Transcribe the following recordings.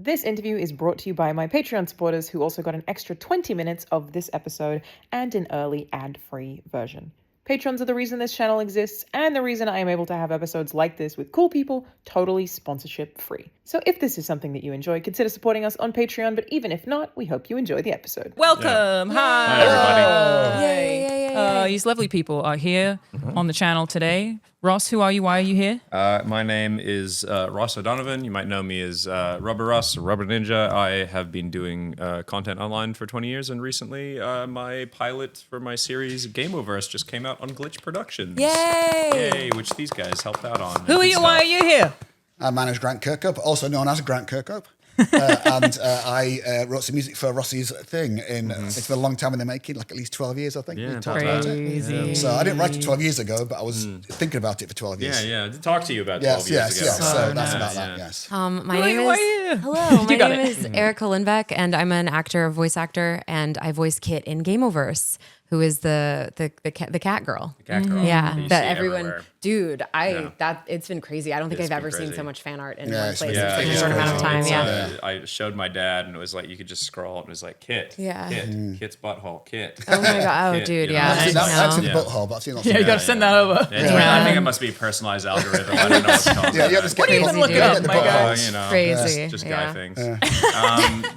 This interview is brought to you by my Patreon supporters who also got an extra 20 minutes of this episode and an early ad-free version. Patrons are the reason this channel exists and the reason I am able to have episodes like this with cool people totally sponsorship free. So if this is something that you enjoy, consider supporting us on Patreon, but even if not, we hope you enjoy the episode. Welcome! Hi! Hi, everybody. Yay. These lovely people are here on the channel today. Ross, who are you? Why are you here? My name is Ross O'Donovan. You might know me as RubberRoss or Rubber Ninja. I have been doing content online for 20 years, and recently my pilot for my series GAMEOVERSE just came out on Glitch Productions. Yay! Which these guys helped out on. Who are you? Why are you here? My name is Grant Kirkhope, also known as Grant Kirkhope. And I wrote some music for Rossi's thing. It's been a long time in the making, like at least 12 years, I think. Yeah, we talked about it. Crazy. So I didn't write it 12 years ago, but I was thinking about it for 12 years. Yeah. I did talk to you about 12 years ago. Yes. So that's about that, yes. My name is Erica Lindbeck, and I'm an actor, a voice actor, and I voice Kit in GAMEOVERSE, who is the cat girl. The cat girl. Yeah, you that see everyone, everywhere. dude. It's been crazy. I don't think It's I've ever been seen crazy. so much fan art in Yeah, one it's place been in such a crazy. short amount of time. It's, I showed my dad, and it was like you could just scroll, and it was like Kit, Yeah. Kit's butthole, Kit. Oh my god! Oh, Kit, dude, you know? yeah. I've seen I know. the butthole, but I've seen lots Yeah, of you gotta send that over. It's weird. I think it must be a personalized algorithm. I don't know what's called. Yeah, you just get do you the even butthole, look it you up, get the my guy? buttholes. You know, Crazy. just guy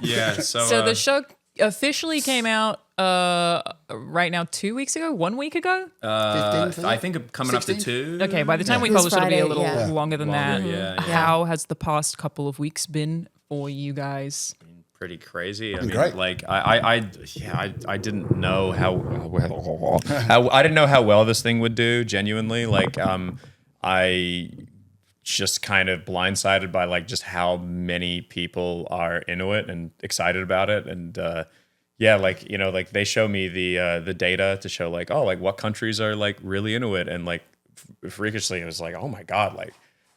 Yeah. things. So So the show officially came out right now 2 weeks ago, 1 week ago. 15th, I think coming up to 16th? 2. Okay, by the time we This publish, it'll be a Friday, little yeah. longer than Longer, that. yeah. How has the past couple of weeks been for you guys? Pretty crazy. I mean, great. like I didn't know I didn't know how well this thing would do. Genuinely, like I just kind of blindsided by like just how many people are into it and excited about it, and like, you know, like they show me the data to show like, oh, like what countries are like really into it, and like freakishly it was like, oh my god, like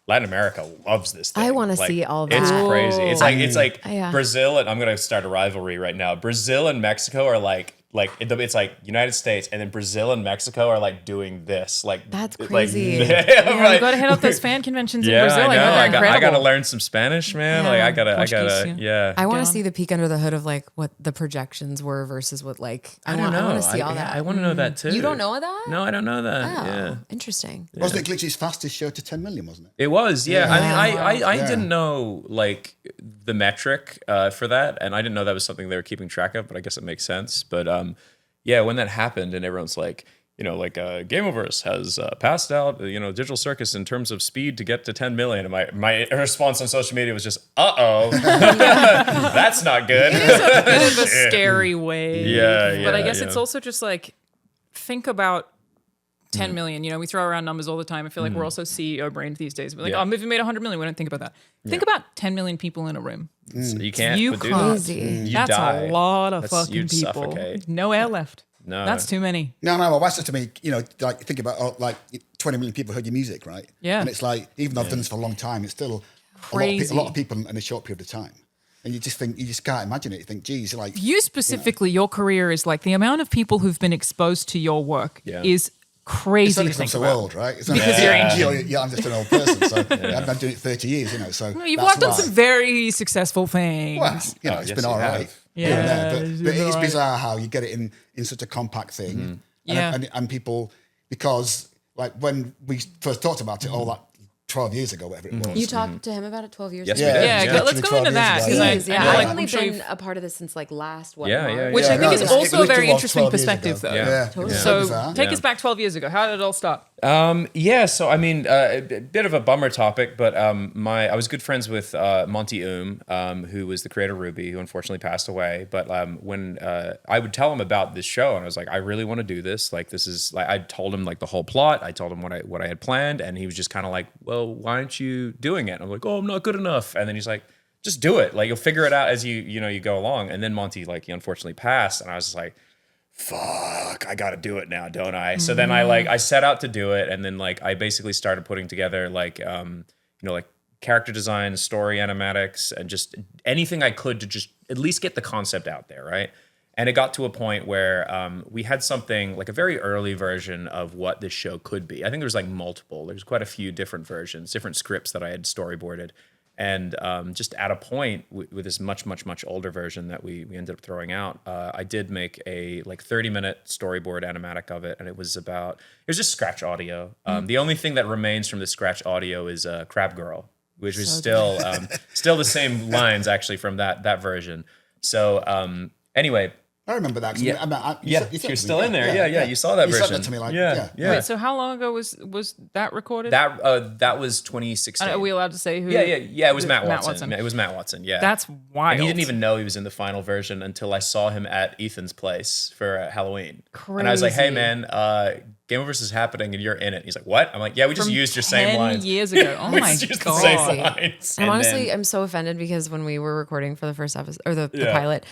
Latin America loves this thing. I wanna Like, see all It's that. crazy. It's like Yeah. Brazil, and I'm gonna start a rivalry right now. Brazil and Mexico are like it's like United States, and then Brazil and Mexico are like doing this. Like That's like- crazy. Yeah, you gotta hit up those fan conventions in Brazil. I know. I heard they're I incredible. gotta learn some Spanish, man. Yeah. Like I gotta, Portuguese, yeah. I want Get to on. see the peek under the hood of like what the projections were versus what like I don't know. want to see all that. I want to know that too. You don't know that? No, I don't know that. Oh, Yeah. interesting. Wasn't it Glitch's fastest show to 10 million, wasn't it? It was, yeah. I Yeah. didn't know like the metric for that, and I didn't know that was something they were keeping track of. But I guess it makes sense. But yeah, when that happened, and everyone's like, you know, like GAMEOVERSE has passed out, you know, Digital Circus in terms of speed to get to 10 million. And my response on social media was just, that's not good. It's a bit of a scary way. Yeah, But I yeah, guess yeah. it's also just like, think about 10 million. You know, we throw around numbers all the time. I feel like we're also CEO brained these days. We're like, Yeah. oh, movie made 100 million. We don't think about that. Think about 10 million people in a room. So you can't You do crazy. that. You That's die. a lot of That's- fucking you'd people. suffocate. No air left. No. That's too many. No, my wife said to me, you know, like think about like 20 million people heard your music, right? Yeah. And it's like, even though I've done this for a long time, it's still Crazy. a lot of people in a short period of time. And you just can't imagine it. You think, geez, like You specifically, your career is like the amount of people who've been exposed to your work Yeah. is crazy it's to only because I'm think so about. old, right? It's Because you're ancient. Yeah, I'm just an old person. So I've been doing it 30 years, you know. So You've that's worked on why. some very successful things. Well, you know, Oh, it's yes, been you all right. have. Yeah, Here and there. it's But been it is all right. bizarre how you get it in such a compact thing. Mm-hmm. Yeah. And people, because like when we first talked about it all that 12 years ago, whatever it was. You talked to him about it 12 years Yes, ago? we did. Yeah, Yeah. let's Literally go 12 into years that. ago. 'Cause Jeez, I yeah, know, I've like, only I'm sure been you've- a part of this since like last Yeah, March. yeah, Which yeah. I think is it also a literally very was interesting 12 years ago. perspective, though. Yeah. Totally. So bizarre. take us back 12 years ago. How did it all start? Yeah, so I mean, a bit of a bummer topic, but I was good friends with Monty who was the creator of Ruby, who unfortunately passed away. But when I would tell him about this show, and I was like, I really want to do this. Like, this is like I told him like the whole plot. I told him what I had planned, and he was just kind of like, well, why aren't you doing it? And I'm like, oh, I'm not good enough. And then he's like, just do it. Like, you'll figure it out as you go along. And then Monty, like, he unfortunately passed, and I was just like, fuck, I gotta do it now, don't I? So then I set out to do it, and then like I basically started putting together like like character design, story animatics, and just anything I could to just at least get the concept out there, right? And it got to a point where we had something like a very early version of what this show could be. I think there was like multiple. There's quite a few different versions, different scripts that I had storyboarded. And just at a point with this much older version that we ended up throwing out, I did make a like 30-minute storyboard animatic of it, and it was just scratch audio. The only thing that remains from the scratch audio is Crab Girl, which was still the same lines actually from that version. So anyway. I remember that. Yeah, You you're still in there. Yeah. You saw that version. You sent that to me, like, yeah. Wait, so how long ago was that recorded? That was 2016. Are we allowed to say who? Yeah. It was Matt Watson. It was Matt Watson. Yeah. That's wild. And he didn't even know he was in the final version until I saw him at Ethan's place for Halloween. Crazy. And I was like, "Hey, man, GameOverse is happening, and you're in it." He's like, "What?" I'm like, "Yeah, we just used your same lines 10 years ago. Oh my used god. the same lines." And honestly, then, I'm so offended because when we were recording for the first episode or the pilot,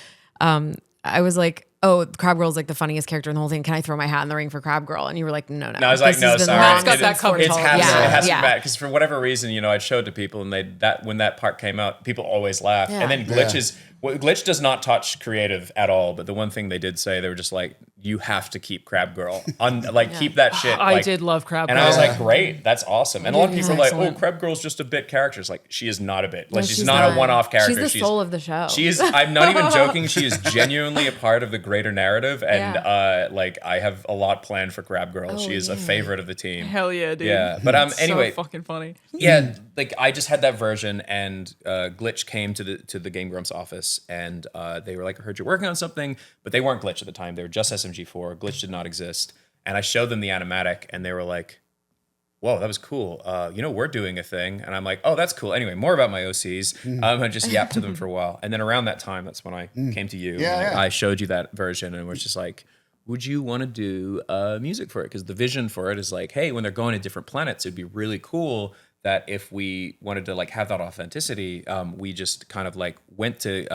I was like, "Oh, Crab Girl's like the funniest character in the whole thing. Can I throw my hat in the ring for Crab Girl?" And you were like, "No." I was like, This "No, has been sorry." long It's got that since covered. It foretold. has to be Yeah. bad because for whatever reason, I'd show it to people, and when that part came out, people always laughed. Yeah. And then Glitch does not touch creative at all. But the one thing they did say, they were just like, "You have to keep Crab Girl keep that shit." I did love Crab Girl. And I was like, "Great, that's awesome." And a lot of Yeah. people are like, Excellent. "Oh, Crab Girl's just a bit character." It's like, she is not a bit. Like, No, she's not a one-off character. She's the soul of the show. She is. I'm not even joking. She is genuinely a part of the greater narrative, and I have a lot planned for Crab Girl. She is a favorite of the team. Hell yeah, dude. Yeah, but anyway, so fucking funny. yeah, like I just had that version, and Glitch came to the Game Grumps office, and they were like, "I heard you're working on something," but they weren't Glitch at the time. They were just SMG4. Glitch did not exist, and I showed them the animatic, and they were like, "Whoa, that was cool. We're doing a thing," and I'm like, "Oh, that's cool." Anyway, more about my OCs. I just yapped to them for a while, and then around that time, that's when I came to you. Yeah. I showed you that version, and was just like, would you want to do music for it? Because the vision for it is like, hey, when they're going to different planets, it'd be really cool that if we wanted to like have that authenticity, we just kind of like went to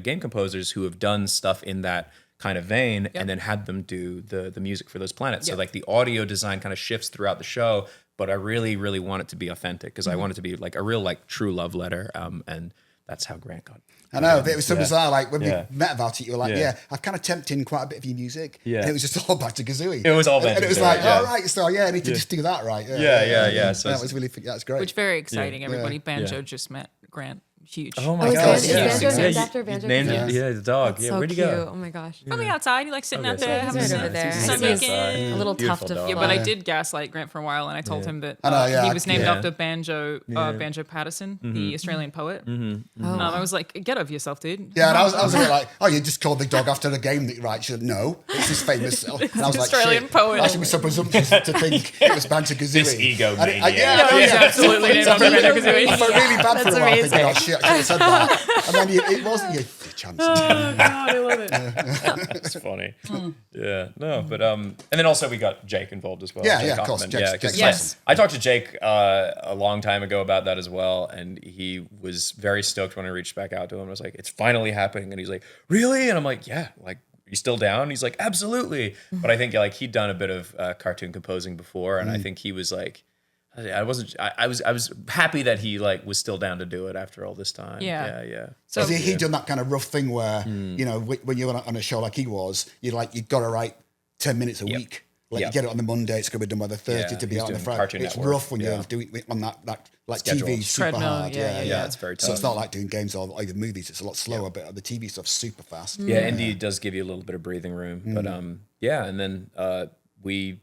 game composers who have done stuff in that kind of vein, and then had them do the music for those planets. So like the audio design kind of shifts throughout the show, but I really, really want it to be authentic because I want it to be like a real like true love letter, and that's how Grant got. I know, it was so bizarre. Like when we Yeah. met about it, you were like, Yeah. I've kind of tempted in quite a bit of your music. Yeah. And it was just all back to Kazooie. It was all And it was Banjo-Kazooie, like, yeah. all right, so I need to just do that right. Yeah. So that was really, that's great. Which very exciting. Everybody, Banjo just met Grant. Huge. Oh my is god! Banjo named after Banjo named Kazooie? it, the dog. That's Yeah, so where'd he cute. go? Oh my gosh. Probably outside. You like sitting out there. He's having right over there. some He's weekend. outside. A little Beautiful tuft of dog. Yeah, fluff. but I did gaslight Grant for a while, and I told him that I know, yeah. he was named Yeah. after Banjo Patterson, the Australian poet. I was like, get over yourself, dude. Yeah, and I was a bit like, oh, you just called the dog after the game that you write. She said, no, it's his famous. And I was like, Australian shit, poet. I should be so presumptuous to think it was Banjo Kazooie. This egomaniac. No, he's absolutely named after Banjo Kazooie. I felt really bad for That's a while thinking, amazing. oh shit, I should have said that. And then it wasn't your chance. Oh, God, I love it. It's funny. Yeah, no, but and then also we got Jake involved as well. Yeah, Jake yeah, of course. Hoffman. Jake's- Yeah, 'cause Jake's Yes. I talked to Jake a long time ago about that as well, and he was very stoked when I reached back out to him. I was like, "It's finally happening," and he's like, "Really?" And I'm like, "Yeah, like." You still down? He's like, absolutely. But I think like he'd done a bit of cartoon composing before, and I think he was like, I was happy that he like was still down to do it after all this time. Yeah. So So he'd done that kind of rough thing where, when you're on a show like he was, you've got to write 10 minutes a week. Like you get it on the Monday, it's going to be done by the Thursday Yeah, to be he's out on the doing Friday. Cartoon It's Network. rough when you're doing it on that like Schedule. TV, super Treadmill, hard. yeah. It's very So it's tough. not like doing games or either movies. It's a lot slower, but the TV stuff's super fast. Yeah, indie does give you a little bit of breathing room, but and then we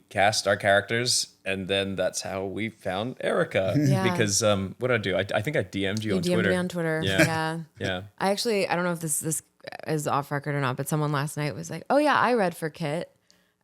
cast our characters, and then that's how we found Erica. Yeah. Because what did I do? I think I DM'd you You on DM'd Twitter. me on Twitter. Yeah. Yeah. I don't know if this is off record or not, but someone last night was like, "Oh yeah, I read for Kit,"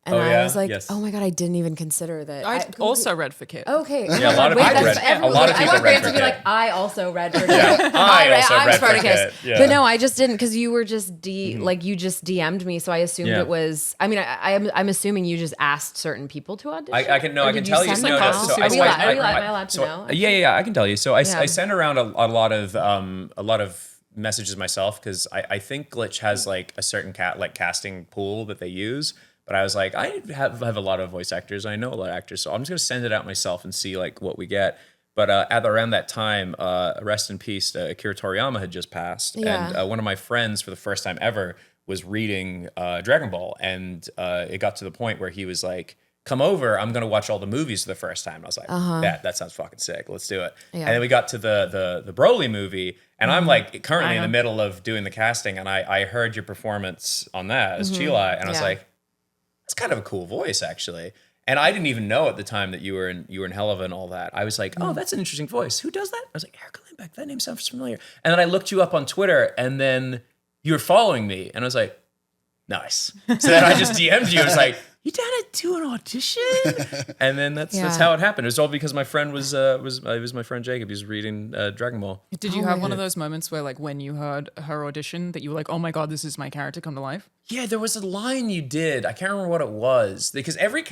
and Oh, I yeah? was like, Yes. "Oh my god, I didn't even consider that." I also read for Kit. Okay. Yeah, a lot of Wait, people that's read- everyone- a lot of I people want read Grant for to be Kit. like, I also read for Kit. I also I was read for Spartacus. Kit, yeah. But no, I just didn't because you were just like you just DM'd me, so I assumed Yeah. it was. I mean, I'm assuming you just asked certain people to audition. I can Or I did can tell you. send No, them no, out? so Are we allowed- I- am I allowed to know? Yeah, I can tell you. So I Yeah. sent around a lot of messages myself because I think Glitch has like a certain casting pool that they use. But I was like, I have a lot of voice actors. I know a lot of actors, so I'm just gonna send it out myself and see like what we get. But at around that time, rest in peace, Akira Toriyama had just passed, Yeah. and one of my friends for the first time ever was reading Dragon Ball, and it got to the point where he was like, come over. I'm gonna watch all the movies for the first time. And I was like, that sounds fucking sick. Let's do it. Yeah. And then we got to the Broly movie, and I'm like currently in the middle of doing the casting, and I heard your performance on that as Chilai, and I was like, that's kind of a cool voice actually. And I didn't even know at the time that you were in Helava and all that. I was like, oh, that's an interesting voice. Who does that? I was like, Erica Lindbeck. That name sounds familiar. And then I looked you up on Twitter, and then you were following me, and I was like, nice. So then I just DM'd you. I was like, you down to do an audition? And then that's how it happened. It was all because my friend was my friend Jacob. He was reading Dragon Ball. Did you have one of those moments where, like, when you heard her audition, that you were like, "Oh my god, this is my character come to life"? Yeah, there was a line you did. I can't remember what it was because every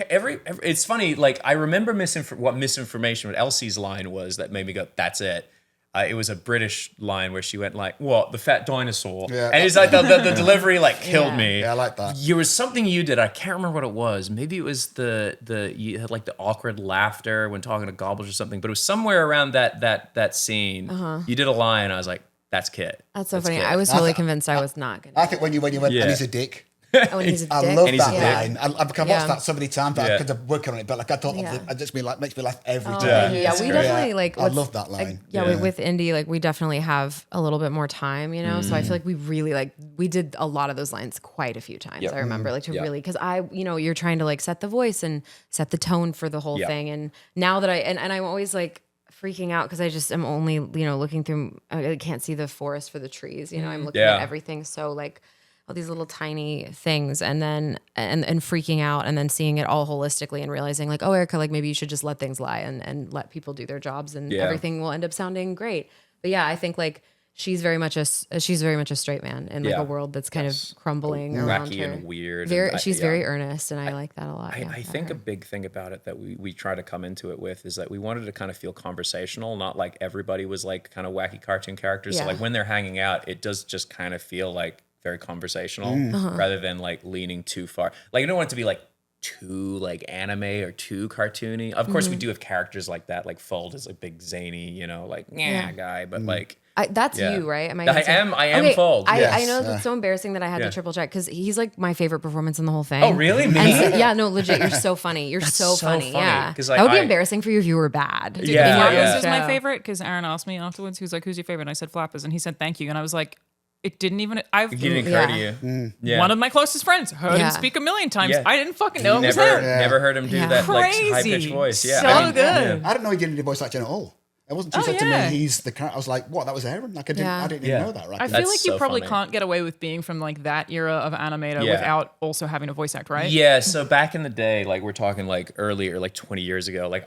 it's funny. Like I remember what misinformation. What Elsie's line was that made me go, "That's it." It was a British line where she went like, "What, the fat dinosaur?" Yeah, and it's like the delivery like killed me. Yeah, I like that. There was something you did. I can't remember what it was. Maybe it was you had like the awkward laughter when talking to Gobbles or something. But it was somewhere around that scene. You did a line. I was like, "That's Kit." That's so funny. Kit. I was totally convinced I was not gonna. I think when you went, and he's a dick. Oh, and he's a dick. I love And he's that a dick. line. I've watched that so many times that I could have worked on it, but like I thought, it just makes me laugh every time. Yeah, we definitely like. I love that line. With Indy, like we definitely have a little bit more time, you know. So I feel like we really we did a lot of those lines quite a few times. I remember really because you're trying to like set the voice and set the tone for the whole thing. And now that and I'm always like freaking out because I just am only looking through. I can't see the forest for the trees. I'm looking at everything so like. All these little tiny things and then and freaking out and then seeing it all holistically and realizing like, oh, Erica, like maybe you should just let things lie and let people do their jobs and everything will end up sounding great. But yeah, I think like she's very much a straight man in like a world that's kind of crumbling around wacky her. and weird. She's very earnest and I like that a lot. I think a big thing about it that we try to come into it with is that we wanted to kind of feel conversational, not like everybody was like kind of wacky cartoon characters. So like when they're hanging out, it does just kind of feel like very conversational rather than like leaning too far. Like you don't want it to be like too like anime or too cartoony. Of course we do have characters like that, like Fold is a big zany, guy, but like that's you, right? I am Fold. I know that's so embarrassing that I had to triple check because he's like my favorite performance in the whole thing. Oh, really? Me? Yeah, no, legit. You're so funny. You're so funny. Yeah, like, that would be embarrassing for you if you were bad. Flappers is my favorite because Aaron asked me afterwards. He was like, "Who's your favorite?" And I said Flappers, and he said, "Thank you." And I was like, it didn't even. It didn't occur to you. Yeah. One of my closest friends heard him speak a million times. Yeah. I didn't fucking know it was him. Never heard him do that like high pitched voice. Yeah, so good. I didn't know he did any voice acting at all. It wasn't until you said to me he's the character. I was like, what? That was Aaron? Like I didn't even know that. Right? I feel like you probably can't get away with being from like that era of animator without also having a voice act, right? Yeah. So back in the day, like we're talking like earlier, like 20 years ago, like.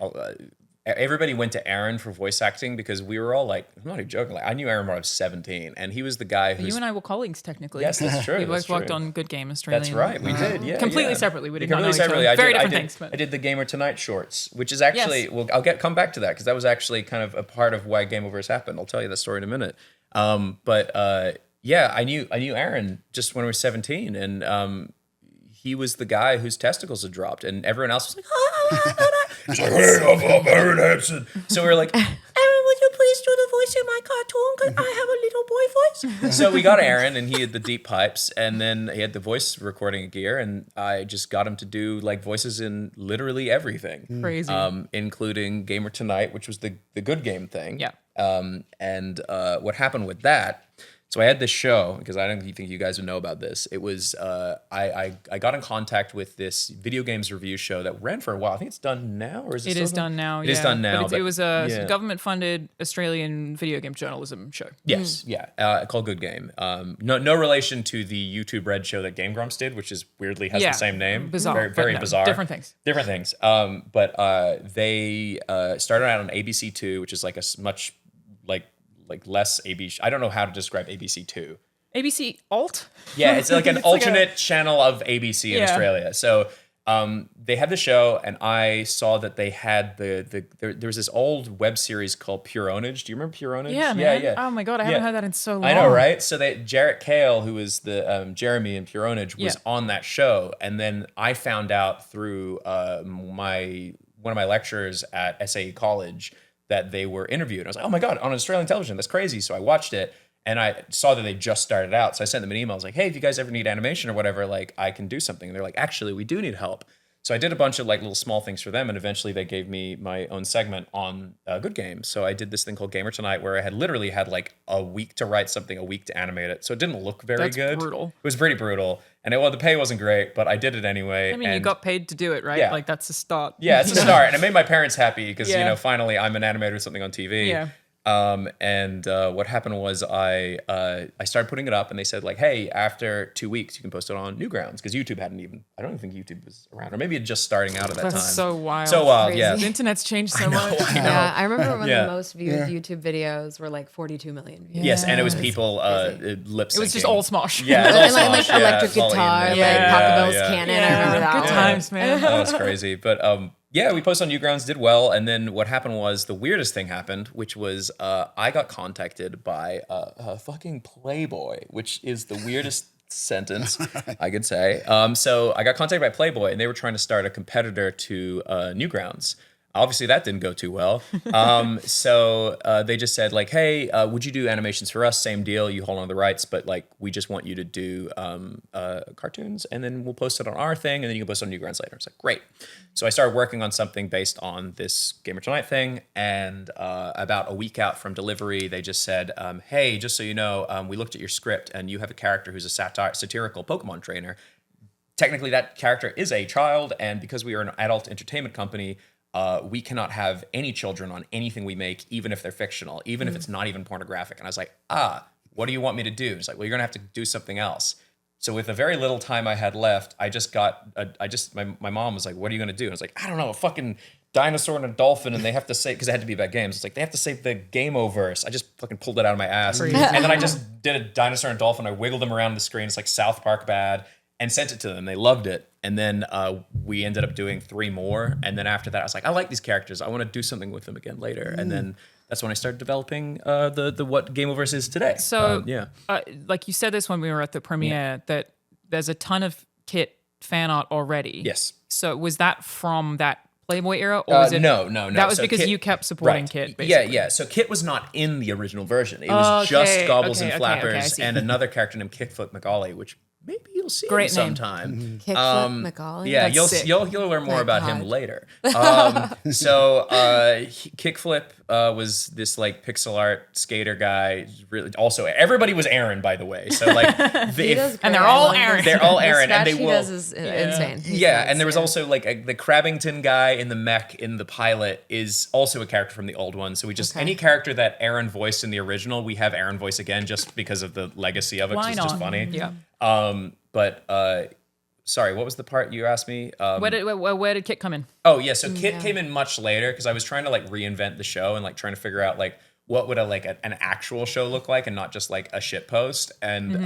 Everybody went to Aaron for voice acting because we were all like, I'm not even joking. Like I knew Aaron when I was 17, and he was the guy who. You and I were colleagues technically. Yes, that's true. We both worked on Good Game Australia. That's right, we did. Yeah, completely separately. We did not know each other. Very different things. But. I did the Gamer Tonight shorts, which is actually. Well, I'll come back to that because that was actually kind of a part of why Gameoverse happened. I'll tell you that story in a minute. I knew Aaron just when we were 17, and he was the guy whose testicles had dropped, and everyone else was like, he's like, hey, I'm Aaron Hansen. So we were like, Aaron, would you please do the voice in my cartoon? Because I have a little boy voice. So we got Aaron, and he had the deep pipes, and then he had the voice recording gear, and I just got him to do like voices in literally everything. Crazy. Including Gamer Tonight, which was the good game thing. Yeah. What happened with that. So I had this show, because I don't think you guys would know about this. It was, I got in contact with this video games review show that ran for a while. I think it's done now, or is it? It is done now. It is done now. But it was a government-funded Australian video game journalism show. Yes, called Good Game. No relation to the YouTube Red show that Game Grumps did, which is weirdly has the same name. Bizarre, very bizarre. Different things. But they started out on ABC2, which is like a much like less ABC. I don't know how to describe ABC2. ABC Alt? Yeah, it's like an alternate channel of ABC in Australia. So they had the show, and I saw that they had there was this old web series called Pure Ownage. Do you remember Pure Ownage? Yeah, man. Yeah. Oh my God, I haven't heard that in so long. I know, right? So Jarrett Kale, who was the Jeremy in Pure Ownage, was on that show, and then I found out through one of my lecturers at SAE College that they were interviewed. I was like, oh my God, on Australian television, that's crazy. So I watched it, and I saw that they just started out. So I sent them an email. I was like, hey, if you guys ever need animation or whatever, like I can do something. And they're like, actually, we do need help. So I did a bunch of like little small things for them, and eventually they gave me my own segment on Good Games. So I did this thing called Gamer Tonight, where I had literally had like a week to write something, a week to animate it. So it didn't look very That's good. brutal. It was pretty brutal, and the pay wasn't great, but I did it anyway. I mean, you and got paid to do it, right? Yeah. Like that's a start. yeah, it's a start, and it made my parents happy because Yeah. finally I'm an animator with something on TV. Yeah. And what happened was I started putting it up, and they said like, hey, after 2 weeks you can post it on Newgrounds, because YouTube hadn't even, I don't even think YouTube was around, or maybe it just starting out at that That's time. so wild. So wild, Crazy. yeah. The internet's changed so much. Yeah, I remember when Yeah. the most viewed YouTube videos were like 42 million views. Yes, and it was Yes. people lip syncing. It was just all Smosh. Yeah, And it was all like Smosh, yeah, electric it's all guitar, Ian, like Pachelbel's yeah. Cannon. Yeah, I remember that good one. times, man. That was crazy. But yeah, we posted on Newgrounds, did well, and then what happened was the weirdest thing happened, which was I got contacted by a fucking Playboy, which is the weirdest sentence I could say. So I got contacted by Playboy, and they were trying to start a competitor to Newgrounds. Obviously, that didn't go too well. So they just said like, "Hey, would you do animations for us? Same deal. You hold on to the rights, but like, we just want you to do cartoons, and then we'll post it on our thing, and then you can post it on Newgrounds later." It's like, great. So I started working on something based on this Gamer Tonight thing, and about a week out from delivery, they just said, "Hey, just so you know, we looked at your script, and you have a character who's a satirical Pokemon trainer. Technically, that character is a child, and because we are an adult entertainment company, we cannot have any children on anything we make, even if they're fictional, even if it's not even pornographic." And I was like, what do you want me to do? It's like, well, you're gonna have to do something else. So with the very little time I had left, my mom was like, "What are you gonna do?" And I was like, "I don't know, a fucking dinosaur and a dolphin, and they have to say," because it had to be about games. It's like, they have to say the GAMEOVERSE. I just fucking pulled it out of my ass. And then I just did a dinosaur and dolphin. I wiggled them around the screen. It's like South Park bad, and sent it to them. They loved it. And then we ended up doing 3 more. And then after that, I was like, I like these characters. I want to do something with them again later. And then that's when I started developing the what GAMEOVERSE is today. So, yeah. Like you said this when we were at the premiere, that there's a ton of Kit fan art already. Yes. So was that from that Playboy era, or was it? No. That was So because Kit- you kept supporting right. Kit. Basically. Yeah. So Kit was not in the original version. It was just Okay, Gobbles okay, and okay, Flappers I see. and another character named Kickfoot McGauley, which maybe you'll see Great him name. sometime. Kickfoot McGauley? Yeah, That's sick. you'll learn more My about God. him later. So Kickflip was this like pixel art skater guy. Really, also everybody was Aaron, by the way. So like, He does And they're great. I all love Aaron. this. They're all The Aaron, and sketch they he will- does is insane. He's yeah, nuts, and there was also like the Crabbington guy in the mech in the pilot is also a character from the old one. So we just Okay. any character that Aaron voiced in the original, we have Aaron voice again just because of the legacy of it. 'Cause Why it's not? just funny. Yeah. But sorry, what was the part you asked me? Where did Kit come in? Oh yeah, so Kit came in much later because I was trying to like reinvent the show and like trying to figure out like what would an actual show look like and not just like a shit post. And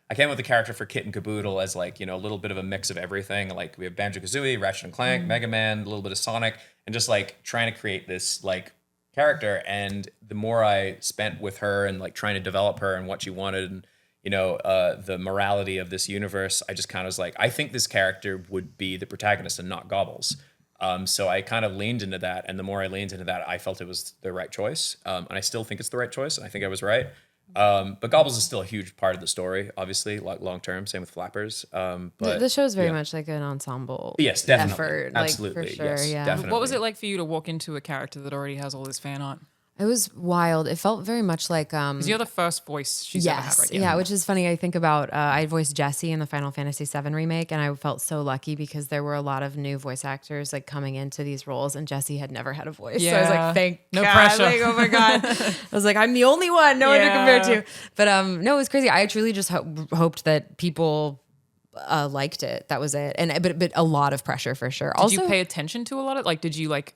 I came up with a character for Kit and Caboodle as like, you know, a little bit of a mix of everything. Like we have Banjo-Kazooie, Ratchet and Clank, Mega Man, a little bit of Sonic, and just like trying to create this like character. And the more I spent with her and like trying to develop her and what she wanted and you know, the morality of this universe, I just kind of was like, I think this character would be the protagonist and not Gobbles. So I kind of leaned into that. And the more I leaned into that, I felt it was the right choice. And I still think it's the right choice. And I think I was right. But Gobbles is still a huge part of the story, obviously, like long term. Same with Flappers. But The show's very yeah. much like an ensemble Yes, definitely. effort. Absolutely. Like, for sure, Yes, yeah. definitely. What was it like for you to walk into a character that already has all this fan art? It was wild. It felt very much like Because you're the first voice she's ever had, yes, right? yeah. Which is funny. I think about I voiced Jessie in the Final Fantasy VII remake, and I felt so lucky because there were a lot of new voice actors like coming into these roles, and Jessie had never had a voice. So I was Yeah. like, thank No God. pressure. Like, oh my God. I was like, I'm the only one. No one to Yeah. compare to. But no, it was crazy. I truly just hoped that people liked it. That was it. And but a lot of pressure for sure. Did Also, you pay attention to a lot of like? Did you like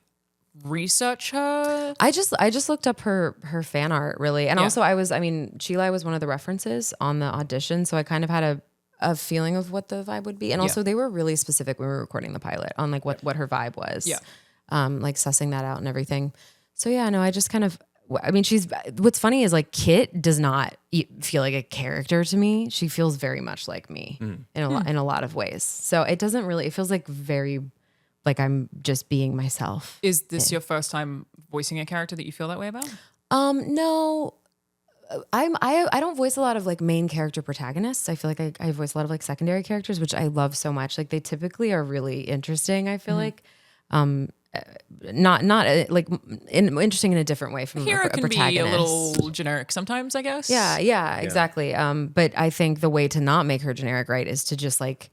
research her? I just looked up her fan art really, and also Chile was one of the references on the audition, so I kind of had a feeling of what the vibe would be, and also they were really specific when we were recording the pilot on like what her vibe was, like sussing that out and everything. So yeah, no, I just kind of. I mean, what's funny is like Kit does not feel like a character to me. She feels very much like me in a lot of ways. So it doesn't really. It feels like very. Like I'm just being myself. Is this your first time voicing a character that you feel that way about? No. I don't voice a lot of like main character protagonists. I feel like I voice a lot of like secondary characters, which I love so much. Like they typically are really interesting. I feel like, not like interesting in a different way from Hero a can be protagonist. a little generic sometimes, I guess. Yeah, exactly. But I think the way to not make her generic, right, is to just like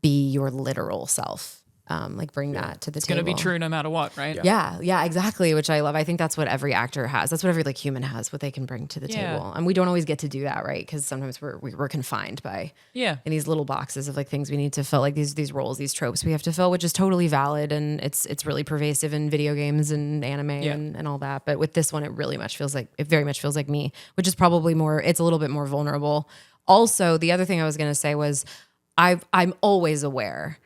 be your literal self. Like bring that to the It's table. going to be true no matter what, right? Yeah, exactly. Which I love. I think that's what every actor has. That's what every like human has. What they can bring to the table, and we don't always get to do that, right? Because sometimes we're confined by in these little boxes of like things we need to fill, like these roles, these tropes we have to fill, which is totally valid, and it's really pervasive in video games and anime and all that. But with this one, it very much feels like me, which is probably more. It's a little bit more vulnerable. Also, the other thing I was going to say was, I'm always aware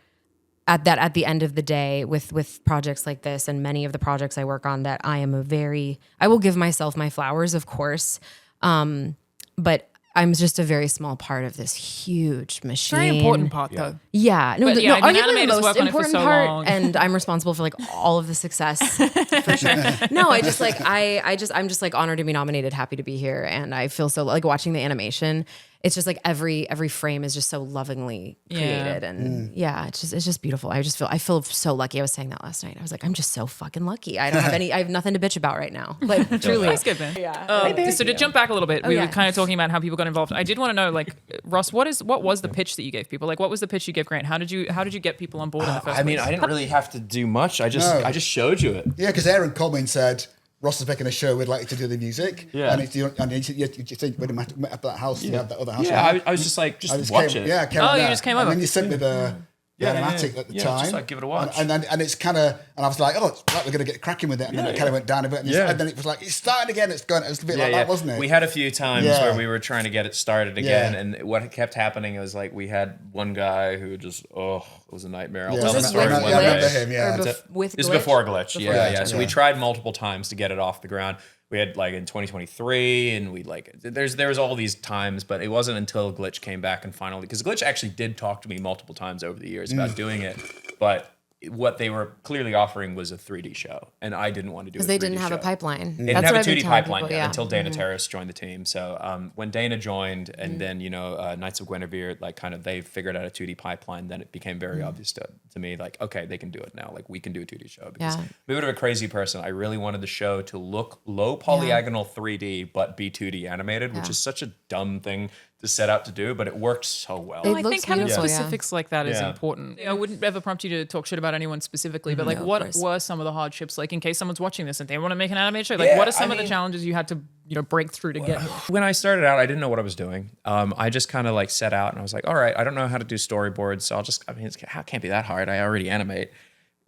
at the end of the day with projects like this and many of the projects I work on that I will give myself my flowers, of course. But I'm just a very small part of this huge machine. Very important part though. Yeah. No, But yeah, I mean, arguably the animators most work on it for important so part, long. and I'm responsible for like all of the success for sure. No, I just like I'm just like honored to be nominated, happy to be here, and I feel so like watching the animation. It's just like every frame is just so lovingly created, and it's just beautiful. I feel so lucky. I was saying that last night. I was like, I'm just so fucking lucky. I have nothing to bitch about right now. Like truly. That's good, man. So to jump back a little bit, we were kind of talking about how people got involved. I did want to know, like, Ross, what was the pitch that you gave people? Like, what was the pitch you gave Grant? How did you get people on board in the first place? I didn't really have to do much. I just showed you it. Yeah, because Aaron called me and said, Ross is making a show, we'd like you to do the music. Yeah. And you think when you met at that house, you had that other house. Yeah, I was just like, watch it. Yeah, came Oh, over you there. just came And over. then you sent me the animatic at the time. Just like give it a watch. And it's kind of, and I was like, oh, it's like we're going to get cracking with it. And then it kind of went down a bit. And then it was like, it's starting again. It was a bit like that, wasn't it? We had a few times where we were trying to get it started again. And what kept happening was like, we had one guy who just, it was a nightmare. I'll tell the story one I remember day. him, yeah. With This is Glitch? before Glitch. Yeah. So yeah. we tried multiple times to get it off the ground. We had like in 2023, and we like there was all these times, but it wasn't until Glitch came back and finally, because Glitch actually did talk to me multiple times over the years about doing it, but what they were clearly offering was a 3D show, and I didn't want to do it Because they didn't have a pipeline. They didn't have a 2D pipeline yet until Dana Terrace joined the team. So when Dana joined, and then Knights of Guinevere, like kind of they figured out a 2D pipeline, then it became very obvious to me, like, okay, they can do it now. Like we can do a 2D show. Because I'm a bit of a crazy person. I really wanted the show to look low polyagonal 3D, but be 2D animated, which is such a dumb thing to set out to do, but it worked so well. It I looks think having beautiful, specifics like that is important. I wouldn't ever prompt you to talk shit about anyone specifically, but like, what were some of the hardships? Like, in case someone's watching this and they want to make an animated show, like, what are some of the challenges you had to, break through to get here? When I started out, I didn't know what I was doing. I just kind of like set out and I was like, all right, I don't know how to do storyboards, so it can't be that hard. I already animate.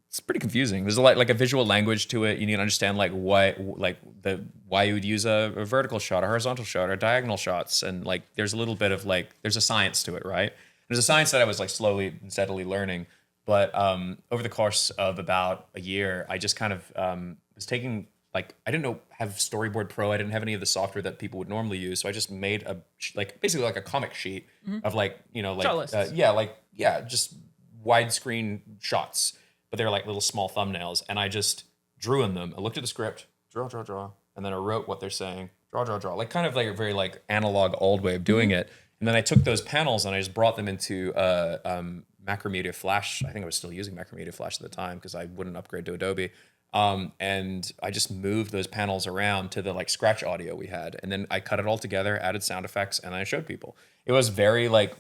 It's pretty confusing. There's like a visual language to it. You need to understand like why you would use a vertical shot, a horizontal shot, or diagonal shots, and like there's a little bit of like there's a science to it, right? There's a science that I was like slowly and steadily learning, but over the course of about a year, I just kind of was taking like I didn't have Storyboard Pro. I didn't have any of the software that people would normally use, so I just made basically like a comic sheet of just widescreen shots. But they're like little small thumbnails, and I just drew in them. I looked at the script, draw, and then I wrote what they're saying, draw, like kind of like a very like analog old way of doing it. And then I took those panels and I just brought them into Macromedia Flash. I think I was still using Macromedia Flash at the time because I wouldn't upgrade to Adobe. And I just moved those panels around to the like scratch audio we had, and then I cut it all together, added sound effects, and I showed people. It was very like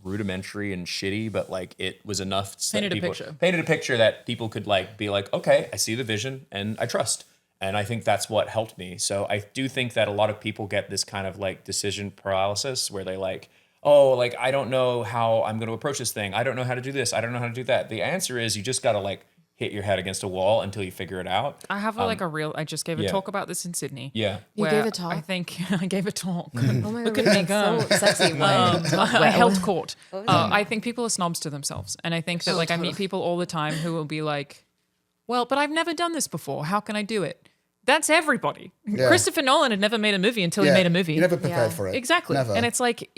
rudimentary and shitty, but like it was enough Painted a picture that people could like be like, okay, I see the vision and I trust. And I think that's what helped me. So I do think that a lot of people get this kind of like decision paralysis where they like, oh, like I don't know how I'm going to approach this thing. I don't know how to do this. I don't know how to do that. The answer is you just got to like hit your head against a wall until you figure it out. I have I just gave a talk about this in Sydney. Yeah. You gave a talk? I think I gave a talk. Oh my God, that's so sexy. I held court. I think people are snobs to themselves. And I think that like I meet people all the time who will be like, well, but I've never done this before. How can I do it? That's everybody. Yeah. Christopher Nolan had never made a movie until he made a movie. You never prepared for it. Exactly. Never. And it's like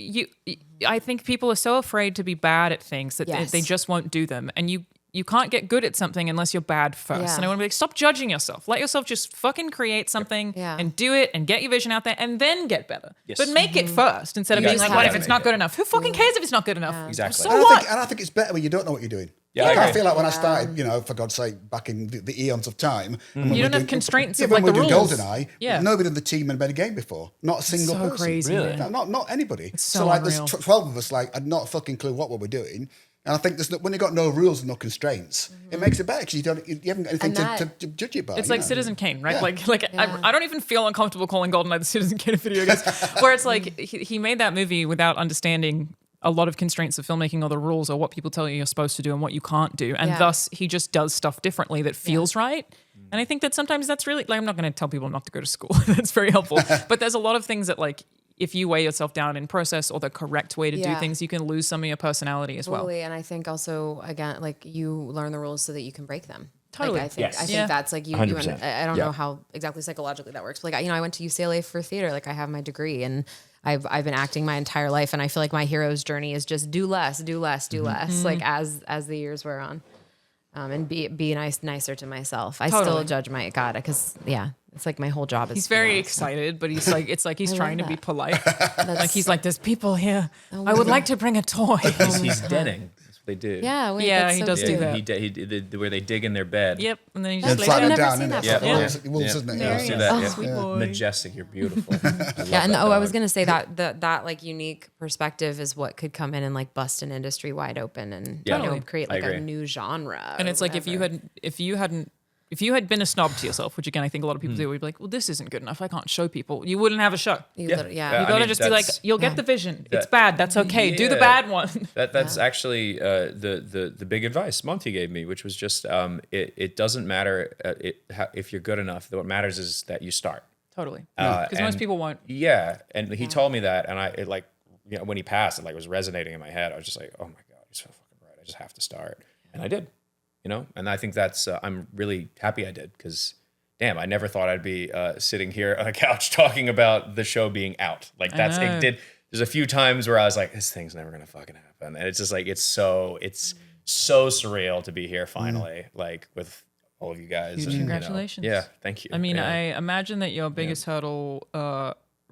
I think people are so afraid to be bad at things that they just won't do them. And you can't get good at something unless you're bad first. Yeah. And I want to be like, stop judging yourself. Let yourself just fucking create something and do it and get your vision out there and then get better. Yes. But make it first instead of being like, what if it's not good enough? Who fucking cares if it's not good enough? Exactly. So And what? I think it's better when you don't know what you're doing. Yeah, Like, I I agree. feel like when I started, for God's sake, back in the eons of time, and when You we don't have did- constraints yeah, of, when like, we the did rules. GoldenEye, Yeah. nobody in the team had made a game before, not a single so person. crazy, Really? man. Not anybody. so like unreal. there's 12 of us, like had not a fucking clue what we were doing. And I think when you've got no rules and no constraints, it makes it better because you haven't got anything And to judge it by. It's you like know? Citizen Kane, right? Yeah. I don't even feel uncomfortable calling GoldenEye the Citizen Kane of video games, where it's like he made that movie without understanding a lot of constraints of filmmaking or the rules or what people tell you you're supposed to do and what you can't do, and thus he just does stuff differently that feels right. And I think that sometimes that's really like, I'm not going to tell people not to go to school. That's very helpful, but there's a lot of things that like, if you weigh yourself down in process or the correct way to do things, you can lose some of your personality as well. Totally. And I think also, again, like you learn the rules so that you can break them. Totally. Like, I think Yeah. that's like you 100%. I don't Yeah. know how exactly psychologically that works. But like, I went to UCLA for theater. Like I have my degree and I've been acting my entire life. And I feel like my hero's journey is just do less, do less, do less. Like as the years wear on. And be nicer to myself. I still Totally. judge my God because it's like my whole job is. He's very to be excited, but he's like, it's like he's trying to be that. polite. Like he's like, there's people here. I would like to bring a toy. He's denning. That's what they do. Yeah, wait, Yeah, that's he so does do cute. that. He did where they dig in their bed. Yep, and then he And just lays flatten I've down. never down, seen innit? that Yeah, before. Wolves, yeah. isn't it? Yeah, Yeah. see that? Oh, Yeah. sweet boy. Majestic. You're beautiful. I love Yeah, and that I was dog. gonna say that like unique perspective is what could come in and like bust an industry wide open and Yeah. you know, Totally. create I like a agree. new genre. And or it's like if you had been a snob to yourself, which again I think a lot of Hmm. people do, we'd be like, well, this isn't good enough. I can't show people. You wouldn't have a show. You Yeah. literally- yeah. Yeah. You I gotta mean, just be like, that's- you'll get the vision. It's that- bad. That's okay. Do the Yeah. bad one. That's actually the big advice Monty gave me, which was just it doesn't matter if you're good enough. What matters is that you start. Totally. Because most And- people won't. Yeah, and he told me that, and when he passed, it like was resonating in my head. I was just like, oh my god, he's so fucking right. I just have to start, and I did. And I think that's I'm really happy I did because. Damn, I never thought I'd be sitting here on a couch talking about the show being out. Like that's know. it did. There's a few times where I was like, this thing's never gonna fucking happen, and it's just like it's so surreal to be here finally, like with all of you guys. And, Congratulations. Yeah, thank you. I mean, Yeah. I imagine that your biggest hurdle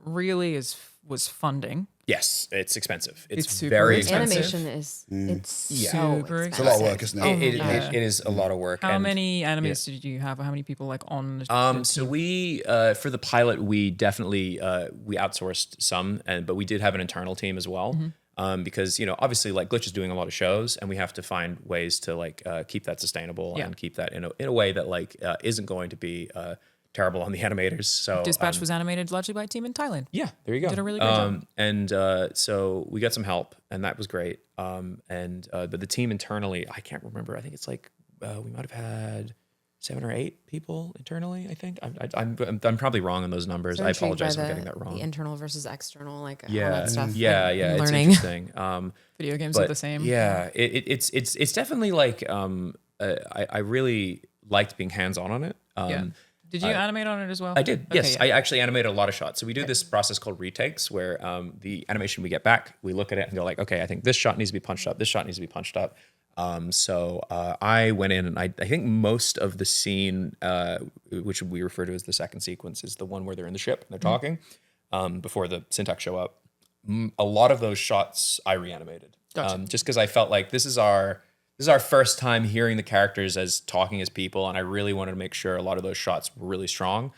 really was funding. Yes, it's expensive. It's super very expensive. expensive. Animation is it's so Super expensive. It's a lot of work, isn't it? It is a lot of work. How and- many animators did you have? Or how many people like on? The So we for the pilot we definitely we outsourced some, but we did have an internal team as well. Because obviously like Glitch is doing a lot of shows, and we have to find ways to like keep that sustainable and keep that in a way that like isn't going to be terrible on the animators. So Dispatch was animated largely by a team in Thailand. yeah, there you go. Did a really great job. And so we got some help, and that was great. But the team internally, I can't remember. I think it's like we might have had 7 or 8 people internally. I think I'm probably wrong on those numbers. So I intrigued apologize by for getting that wrong. The internal versus external, like all Yeah, that stuff. yeah, like, yeah. It's learning. interesting. Video games But are the same. yeah, it's definitely like I really liked being hands on it. Yeah. Did you animate on it as well? I did. Okay, Yes, yeah. I actually animated a lot of shots. So we do this process called retakes, where the animation we get back, we look at it and go like, okay, I think this shot needs to be punched up. This shot needs to be punched up. So I went in and I think most of the scene, which we refer to as the second sequence, is the one where they're in the ship and they're talking before the syntax show up. A lot of those shots I reanimated, Gotcha. just because I felt like this is our first time hearing the characters as talking as people, and I really wanted to make sure a lot of those shots were really strong.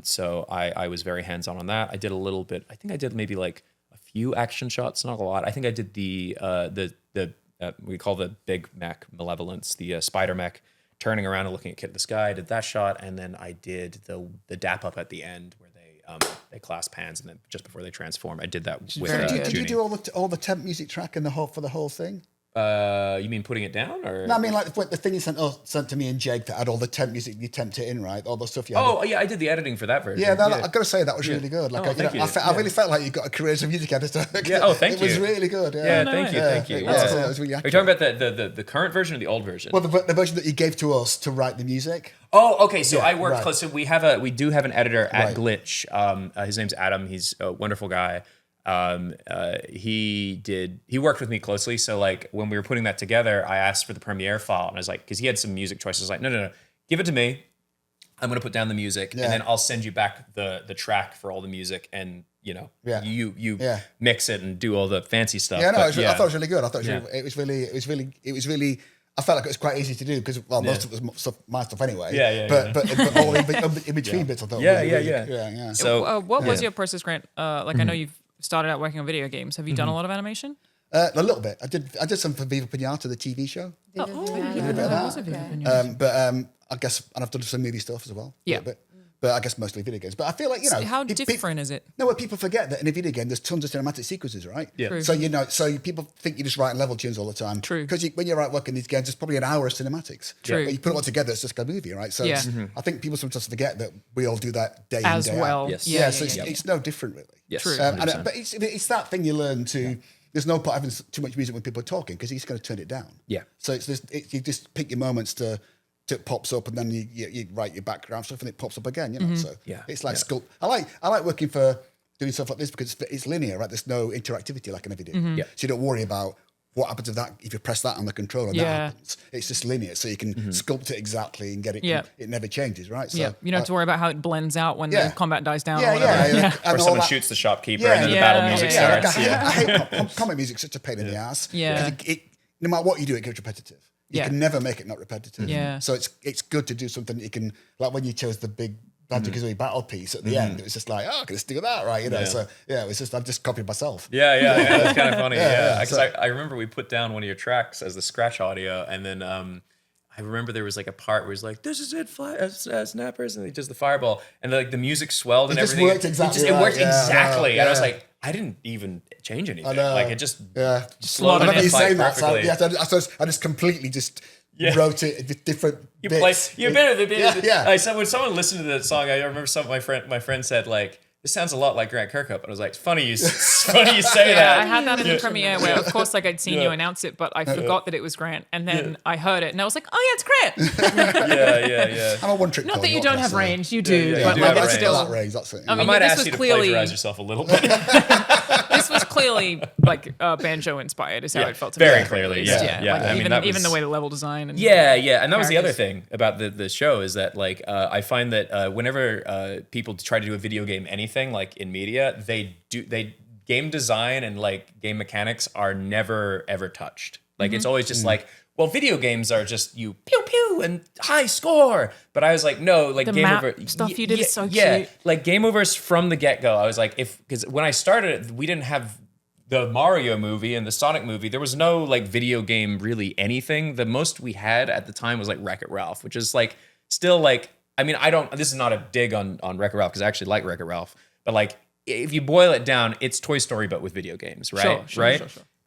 So I was very hands on that. I did a little bit. I think I did maybe like a few action shots, not a lot. I think I did the we call the big mech Malevolence, the spider mech, turning around and looking at Kid in the Sky. I did that shot, and then I did the dap up at the end where they clasp hands, and then just before they transform, I did that with very good. Did you Junie. do all the temp music track and for the whole thing? You mean putting it down, or? No, I mean like the thing you sent to me and Jake that had all the temp music. You temped it in, right? All the stuff you had. Oh yeah, I did the editing for that version. Yeah, I've got to say that was really good. Like, Oh, thank you. I really felt like you got a creative music editor. Yeah, oh, thank It was you. really good. Yeah, Yeah, thank you, thank you. It Yeah. was, it was really Are you accurate. talking about the current version or the old version? Well, the version that you gave to us to write the music. Oh, okay. So I work right. close. So we do have an editor at Right. Glitch. His name's Adam. He's a wonderful guy. he worked with me closely. So like when we were putting that together, I asked for the Premiere file, and I was like, because he had some music choices. I was like, no, give it to me. I'm gonna put down the music, and then I'll send you back the track for all the music, and you mix it and do all the fancy stuff. Yeah, no, I thought it was really good. I thought it was really. I felt like it was quite easy to do because most of it was my stuff anyway. But all in between bits, I thought. Yeah. So what was your process, Grant? Like I know you've started out working on video games. Have you done a lot of animation? A little bit. I did some for Viva Pinata, the TV show. That was a Viva Pinata. I guess, and I've done some movie stuff as well. Yeah. A little bit. But I guess mostly video games. But I feel like, how different is it? No, well, people forget that in a video game, there's tons of cinematic sequences, right? Yeah. True. So people think you just write level tunes all the time. True. Because when you're out working these games, there's probably an hour of cinematics. True. But you put it all together, it's just like a movie, right? So I think people sometimes forget that we all do that day As in, day well. out. Yes. Yeah, So it's no different, really. yes, True. 100%. But it's that thing you learn to... There's no point having too much music when people are talking because he's going to turn it down. Yeah. So you just pick your moments to it pops up, and then you write your background stuff, and it pops up again. So it's like sculpt. I like working for doing stuff like this because it's linear, right? There's no interactivity like in a video. So you don't worry about what happens if you press that on the controller. That happens. It's just linear, so you can sculpt it exactly and get it. It never changes, right? So you don't have to worry about how it blends out when the combat dies down. Or Or someone shoots the shopkeeper and then the battle music starts. I hate comic music. Such a pain in the ass. Yeah. No matter what you do, it gets repetitive. You can never make it not repetitive. Yeah. So it's good to do something that you can, like when you chose the big Banjo-Kazooie battle piece at the end, it was just like, I can just do that, right? So it was just, I've just copied myself. Yeah, that's kind of funny. Because I remember we put down one of your tracks as the scratch audio, and then I remember there was like a part where he's like, "This is it, snappers," and he does the fireball, and like the music swelled and everything. Worked exactly. It worked exactly, and I was like, I didn't even change anything. Like it just slotted I remember in you saying that. perfectly. So I just completely just wrote it with different bits. I said when someone listened to the song, I remember my friend said like, "This sounds a lot like Grant Kirkhope," and I was like, "Funny you say that." I had that in the premiere where, of course, like I'd seen you announce it, but I forgot that it was Grant, and then I heard it, and I was like, "Oh yeah, it's Grant." Yeah. I'm a one-trick Not pony, that you what don't can I have say? range, you do, but do like have it's range. still. That range, that's it. I I mean, might this ask was you to clearly plagiarize yourself a little bit. this was clearly like banjo inspired, is how it felt to very me. clearly. Like, I mean, even the way the level design and and that was the other characters. thing about the show is that like I find that whenever people try to do a video game anything like in media, they game design and like game mechanics are never ever touched. Like it's always just like, well, video games are just you pew pew and high score. But I was like, no, like The GameOverse map stuff you did is so yeah, cute. like GameOverse from the get go. I was like, because when I started, we didn't have the Mario movie and the Sonic movie. There was no like video game really anything. The most we had at the time was like Wreck-It Ralph, which is like still like, I mean, this is not a dig on Wreck-It Ralph because I actually like Wreck-It Ralph, but like if you boil it down, it's Toy Story but with video games, right? Sure.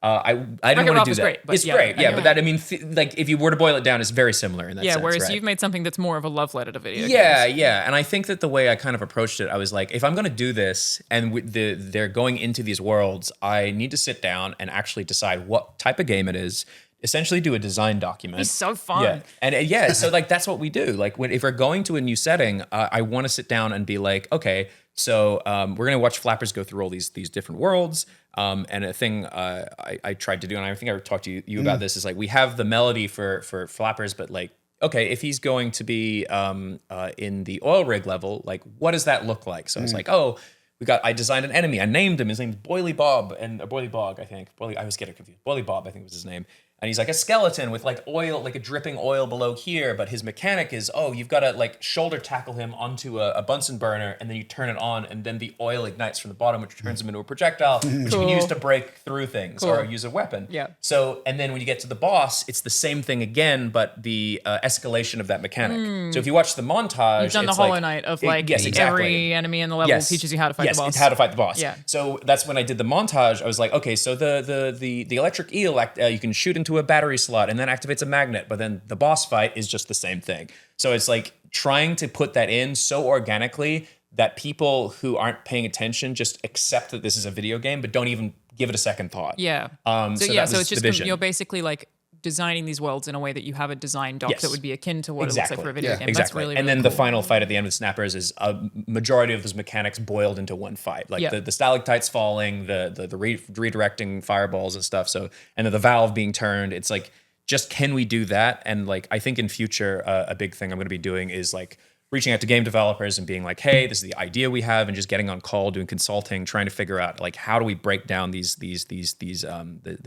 I didn't Wreck-It want to Ralph do is that. great, but It's yeah, great, I know. but that I mean, like if you were to boil it down, it's very similar in that sense. whereas right? you've made something that's more of a love letter to video games. Yeah, and I think that the way I kind of approached it, I was like, if I'm going to do this, and they're going into these worlds, I need to sit down and actually decide what type of game it is. Essentially, do a design document. It's so fun. Yeah, and so like that's what we do. Like if we're going to a new setting, I want to sit down and be like, okay, so we're gonna watch Flappers go through all these different worlds. And a thing I tried to do, and I think I talked to you about this, is like we have the melody for Flappers, but like, okay, if he's going to be in the oil rig level, like what does that look like? So I was like, I designed an enemy. I named him. His name's Boily Bob or Boily Bog, I think. I always get it confused. Boily Bob, I think was his name. And he's like a skeleton with like oil, like a dripping oil below here. But his mechanic is, you've got to like shoulder tackle him onto a Bunsen burner, and then you turn it on, and then the oil ignites from the bottom, which turns him into a projectile, which you can use to break through things or use a weapon. Yeah. So, and then when you get to the boss, it's the same thing again, but the escalation of that mechanic. So if you watch the montage, You've done the it's Hollow like, Knight of yes, exactly. every enemy in the level teaches you how to fight the boss. Yes, how to fight the boss. Yeah. So that's when I did the montage. I was like, okay, so the electric eel, you can shoot into a battery slot and then activates a magnet, but then the boss fight is just the same thing. So it's like trying to put that in so organically that people who aren't paying attention just accept that this is a video game, but don't even give it a second thought. Yeah. So So that was it's the just vision. you're basically like designing these worlds in a way that you have a design doc Yes. that would be akin to what it looks like for a video game. Exactly. That's really, and really then cool. the final fight at the end with Snappers is a majority of those mechanics boiled into one fight. Like the stalactites falling, the redirecting fireballs and stuff. So, and then the valve being turned. It's like, just can we do that? And like, I think in future, a big thing I'm going to be doing is like reaching out to game developers and being like, hey, this is the idea we have, and just getting on call, doing consulting, trying to figure out like, how do we break down the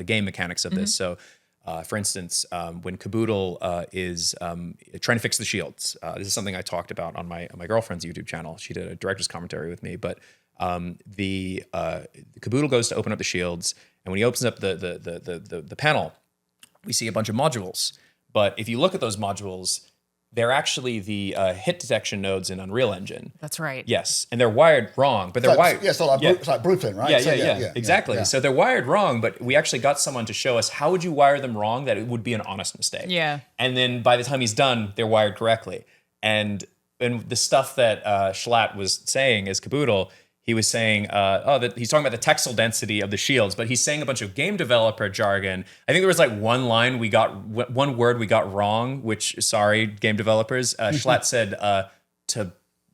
game mechanics of this? So, for instance, when Caboodle is trying to fix the shields, this is something I talked about on my girlfriend's YouTube channel. She did a director's commentary with me, but the Caboodle goes to open up the shields, and when he opens up the panel, we see a bunch of modules. But if you look at those modules, they're actually the hit detection nodes in Unreal Engine. That's right. Yes, and they're wired wrong, but they're wired. Yeah, so like, it's like Brooklyn, right? Yeah, exactly. So they're wired wrong, but we actually got someone to show us how would you wire them wrong that it would be an honest mistake. Yeah. And then by the time he's done, they're wired correctly. And the stuff that Schlatt was saying as Caboodle, he was saying, that he's talking about the textile density of the shields, but he's saying a bunch of game developer jargon. I think there was like one word we got wrong, which, sorry, game developers. Schlatt said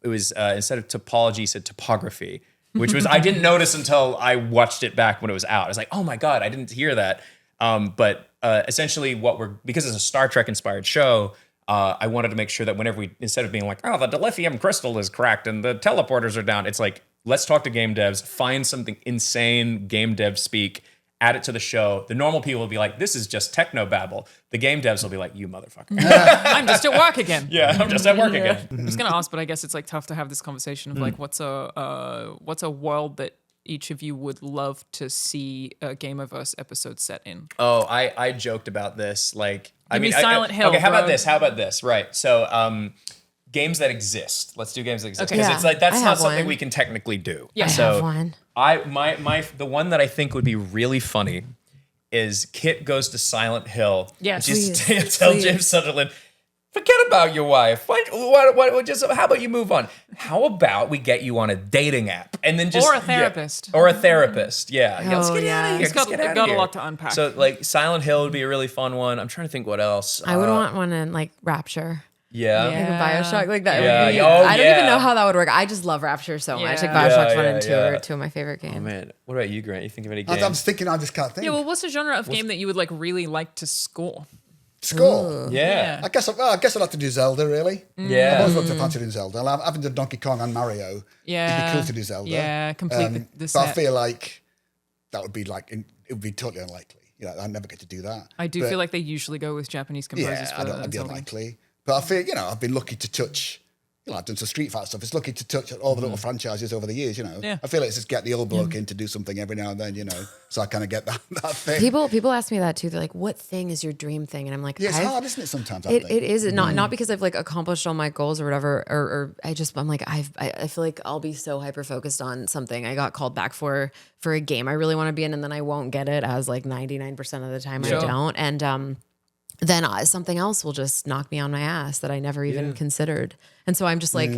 instead of topology, he said topography, which was, I didn't notice until I watched it back when it was out. I was like, oh my God, I didn't hear that. But essentially because it's a Star Trek inspired show, I wanted to make sure that whenever instead of being like, oh, the dilithium crystal is cracked and the teleporters are down, it's like, let's talk to game devs, find something insane game dev speak, add it to the show. The normal people will be like, this is just techno babble. The game devs will be like, you motherfucker. I'm just at work again. Yeah, I'm just at work again. I was going to ask, but I guess it's like tough to have this conversation of like, what's a world that each of you would love to see a Gameoverse episode set in? Oh, I joked about this. Like, Give me Silent Hill. Okay, how bro. about this? Right. So, games that exist. Let's do games that exist. Okay. Because Yeah, it's like, that's I not have something one. we can technically do. Yeah. I So have one. the one that I think would be really funny is Kit goes to Silent Hill. Yes. And just Please, tell please. James Sunderland, forget about your wife. How about you move on? How about we get you on a dating app and then just Or a therapist. Or a therapist. Yeah. Let's Oh, get out yeah. of here. It's Let's got get out of a here. lot to unpack. So like Silent Hill would be a really fun one. I'm trying to think what else. I would want one in like Rapture. Yeah. Like a Bioshock, like that. Yeah. Would be, Oh, I don't even yeah. know how that would work. I just love Rapture so much. Like Yeah. Bioshock's Yeah, one and two yeah. are two of my favorite games. Oh man, what about you, Grant? You think of any games? I'm just thinking, I just can't think. yeah, well, what's a genre of game that you would like really like to score? Score. yeah. I guess I'd like to do Zelda, really. I've Yeah. always looked at fancy doing Zelda. I haven't done Donkey Kong and Mario. Yeah. It'd be cool to do Zelda. Yeah, complete the But set. I feel like that would be it would be totally unlikely. I'd never get to do that. I do But, feel like they usually go with Japanese composers yeah, for I'd be Zelda. unlikely. But I feel, I've been lucky to touch. I've done some Street Fighter stuff. It's lucky to touch all the little franchises over the years. Yeah. I feel like it's just get the old bloke in to do something every now and then. So I kind of get that thing. People ask me that too. They're like, "What thing is your dream thing?" And I'm like, Yeah, it's I've- hard, isn't it? Sometimes I It think. is not because I've like accomplished all my goals or whatever, or I'm like I feel like I'll be so hyper focused on something. I got called back for a game I really want to be in, and then I won't get it as like 99% of the time Sure. I don't, and then something else will just knock me on my ass that I never even considered, and so I'm just like,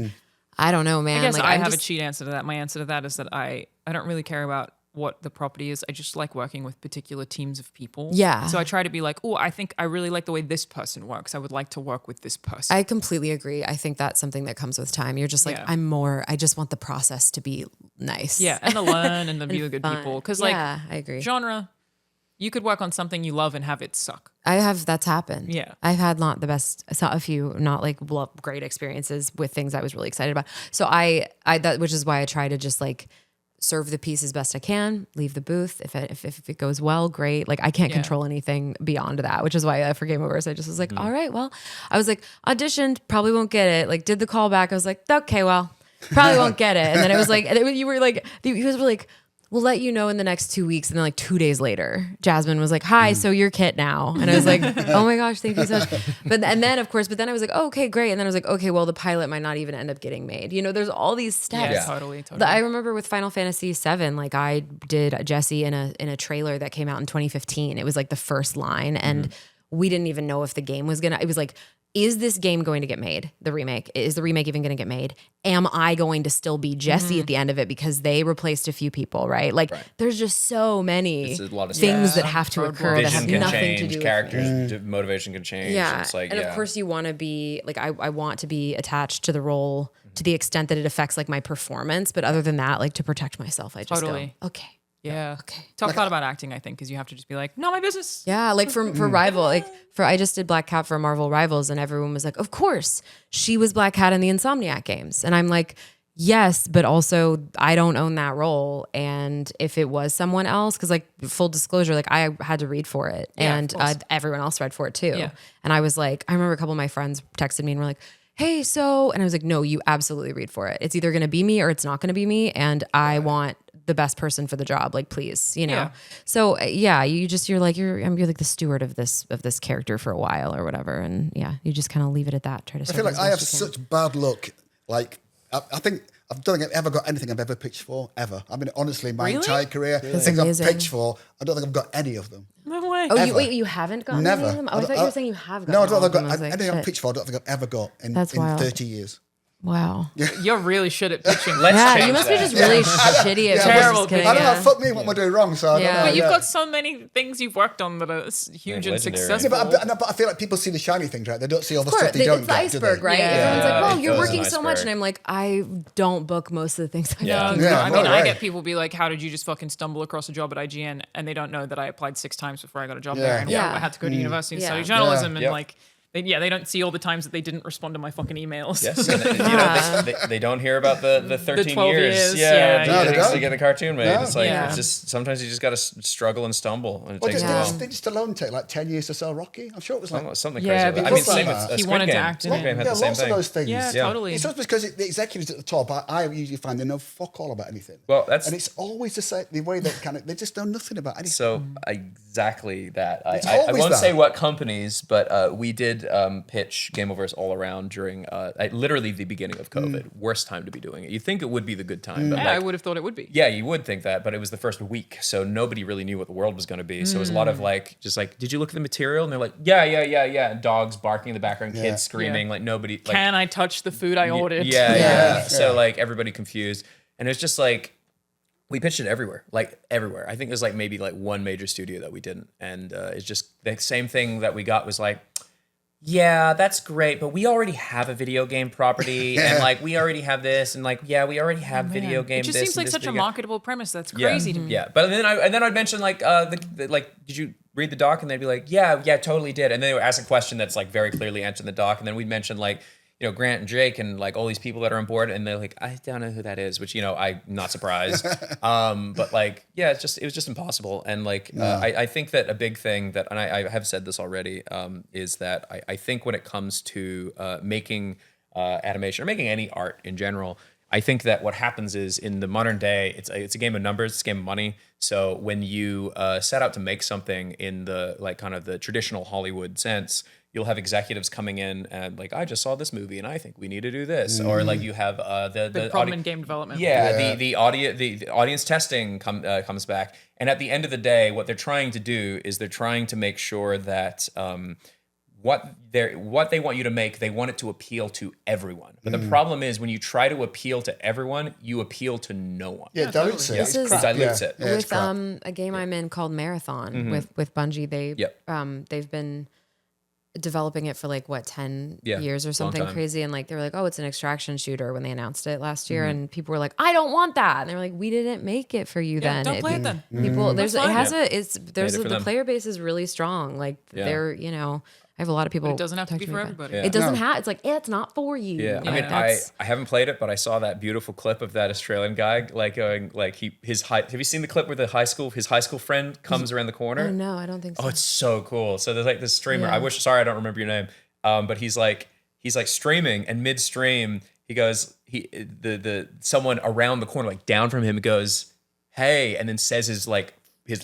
I don't know, man. I guess like, I I'm have just, a cheat answer to that. My answer to that is that I don't really care about what the property is. I just like working with particular teams of people. Yeah. So I try to be like, oh, I think I really like the way this person works. I would like to work with this person. I completely agree. I think that's something that comes with time. You're just like, Yeah. I just want the process to be nice. Yeah, and to learn and to be with good fun. people. Because Yeah, I agree. genre, you could work on something you love and have it suck. That's happened. Yeah. I've had not the best, a few not like great experiences with things I was really excited about. So which is why I try to just like serve the piece as best I can, leave the booth. If it goes well, great. Like I can't control anything beyond that, which is why for Gameoverse, I just was like, all right, well, I was like auditioned, probably won't get it. Like did the callback. I was like, okay, well, probably won't get it. And then it was like, you were like, you guys were like, we'll let you know in the next 2 weeks. And then like 2 days later, Jasmine was like, hi, so you're Kit now. And I was like, oh my gosh, thank you so much. But then I was like, oh, okay, great. And then I was like, okay, well, the pilot might not even end up getting made. There's all these steps. Yeah, totally. I remember with Final Fantasy VII, like I did Jesse in a trailer that came out in 2015. It was like the first line. And we didn't even know if the game was it was like is this game going to get made? The remake? Is the remake even going to get made? Am I going to still be Jesse at the end of it because they replaced a few people, right? Like there's just so many things that have to occur that have nothing to do with characters, motivation can change. Yeah. It's like, and of course you want to be like, I want to be attached to the role to the extent that it affects like my performance. But other than that, like to protect myself, I just go, okay. Yeah. Okay. Tough part about acting, I think, because you have to just be like, not my business. Yeah. Like for Rival, I just did Black Cat for Marvel Rivals and everyone was like, of course she was Black Cat in the Insomniac games. And I'm like, yes, but also I don't own that role. And if it was someone else, because like full disclosure, like I had to read for it and everyone else read for it too. Yeah. And I was like, I remember a couple of my friends texted me and were like, hey, so, and I was like, no, you absolutely read for it. It's either going to be me or it's not going to be me. And I want the best person for the job. Like, please, you know? Yeah. So you're like the steward of this character for a while or whatever. And you just kind of leave it at that. I feel like I have such bad luck. Like, I think I don't think I've ever got anything I've ever pitched for, ever. I mean, honestly, my entire career, things I've pitched for, I don't think I've got any of them. No way. Oh, you haven't gotten any of them? Oh, I thought you were saying you have gotten No, I don't think them. I've got anything I've pitched for, I don't think I've ever got in 30 years. Wow. You're really shit at pitching. You must be just really shitty at terrible. I don't know, fuck me, what am I doing wrong? So I don't know. But you've got so many things you've worked on that are huge and successful. Yeah, but I feel like people see the shiny things, right? They don't see all the stuff they don't get. It's the iceberg, right? Yeah. Everyone's like, "Well, you're working so much," and I'm like, "I don't book most of the things I do." I get people be like, "How did you just fucking stumble across a job at IGN?" And they don't know that I applied 6 times before I got a job there, and I had to go to university and study journalism, and like. They don't see all the times that they didn't respond to my fucking emails. Yes, and they don't hear about the 13 12 years. They get the cartoon made. It's like it's just sometimes you just got to struggle and stumble, and it takes a while. Did Stallone take like 10 years to sell Rocky? I'm sure it was like something crazy. Because I mean, same with he wanted to act in it. Had the same lots of those things. Yeah, totally. It's just because the executives at the top, I usually find they know fuck all about anything. Well, and it's always the way they just know nothing about anything. So exactly that. I won't say what companies, but we did pitch GameOverse all around during literally the beginning of COVID. Worst time to be doing it. You think it would be the good time, but I would have thought it would be. Yeah, you would think that, but it was the first week, so nobody really knew what the world was going to be. So it was a lot of did you look at the material? And they're like, yeah, and dogs barking in the background, kids screaming, like nobody. Like, can I touch the food I ordered? Yeah. So like everybody confused, and it was just like. We pitched it everywhere. I think there's maybe one major studio that we didn't, and it's just the same thing that we got was like. Yeah, that's great, but we already have a video game property, and we already have this, and we already have video games. It just seems like such a marketable premise. That's crazy to me. Yeah, but then I'd mention did you read the doc? And they'd be like, yeah, totally did. And then they would ask a question that's very clearly answered in the doc, and then we'd mention Grant and Jake and all these people that are on board, and they're like, I don't know who that is, which I'm not surprised. But it was just impossible. And I think that a big thing that, and I have said this already, is that I think when it comes to making animation or making any art in general, I think that what happens is in the modern day, it's a game of numbers, it's a game of money. So when you set out to make something in the kind of the traditional Hollywood sense, you'll have executives coming in and I just saw this movie and I think we need to do this, or you have the problem in game development. The audience testing comes back, and at the end of the day, what they're trying to do is they're trying to make sure that what they want you to make, they want it to appeal to everyone. But the problem is when you try to appeal to everyone, you appeal to no one. Yeah, dilutes it. This is dilutes it. With a game I'm in called Marathon with Bungie. They've been developing it for 10 years or something crazy, and they were like, oh, it's an extraction shooter when they announced it last year, and people were like, I don't want that, and they were like, we didn't make it for you. Then don't play it then. People the player base is really strong. They're I have a lot of people. But it doesn't have to be for everybody. It doesn't have. It's it's not for you. Yeah, I mean, I haven't played it, but I saw that beautiful clip of that Australian guy going have you seen the clip where his high school friend comes around the corner? Oh no, I don't think so. Oh, it's so cool. So there's this streamer. Yeah. I don't remember your name. But he's streaming, and midstream he goes the someone around the corner down from him goes, hey, and then says his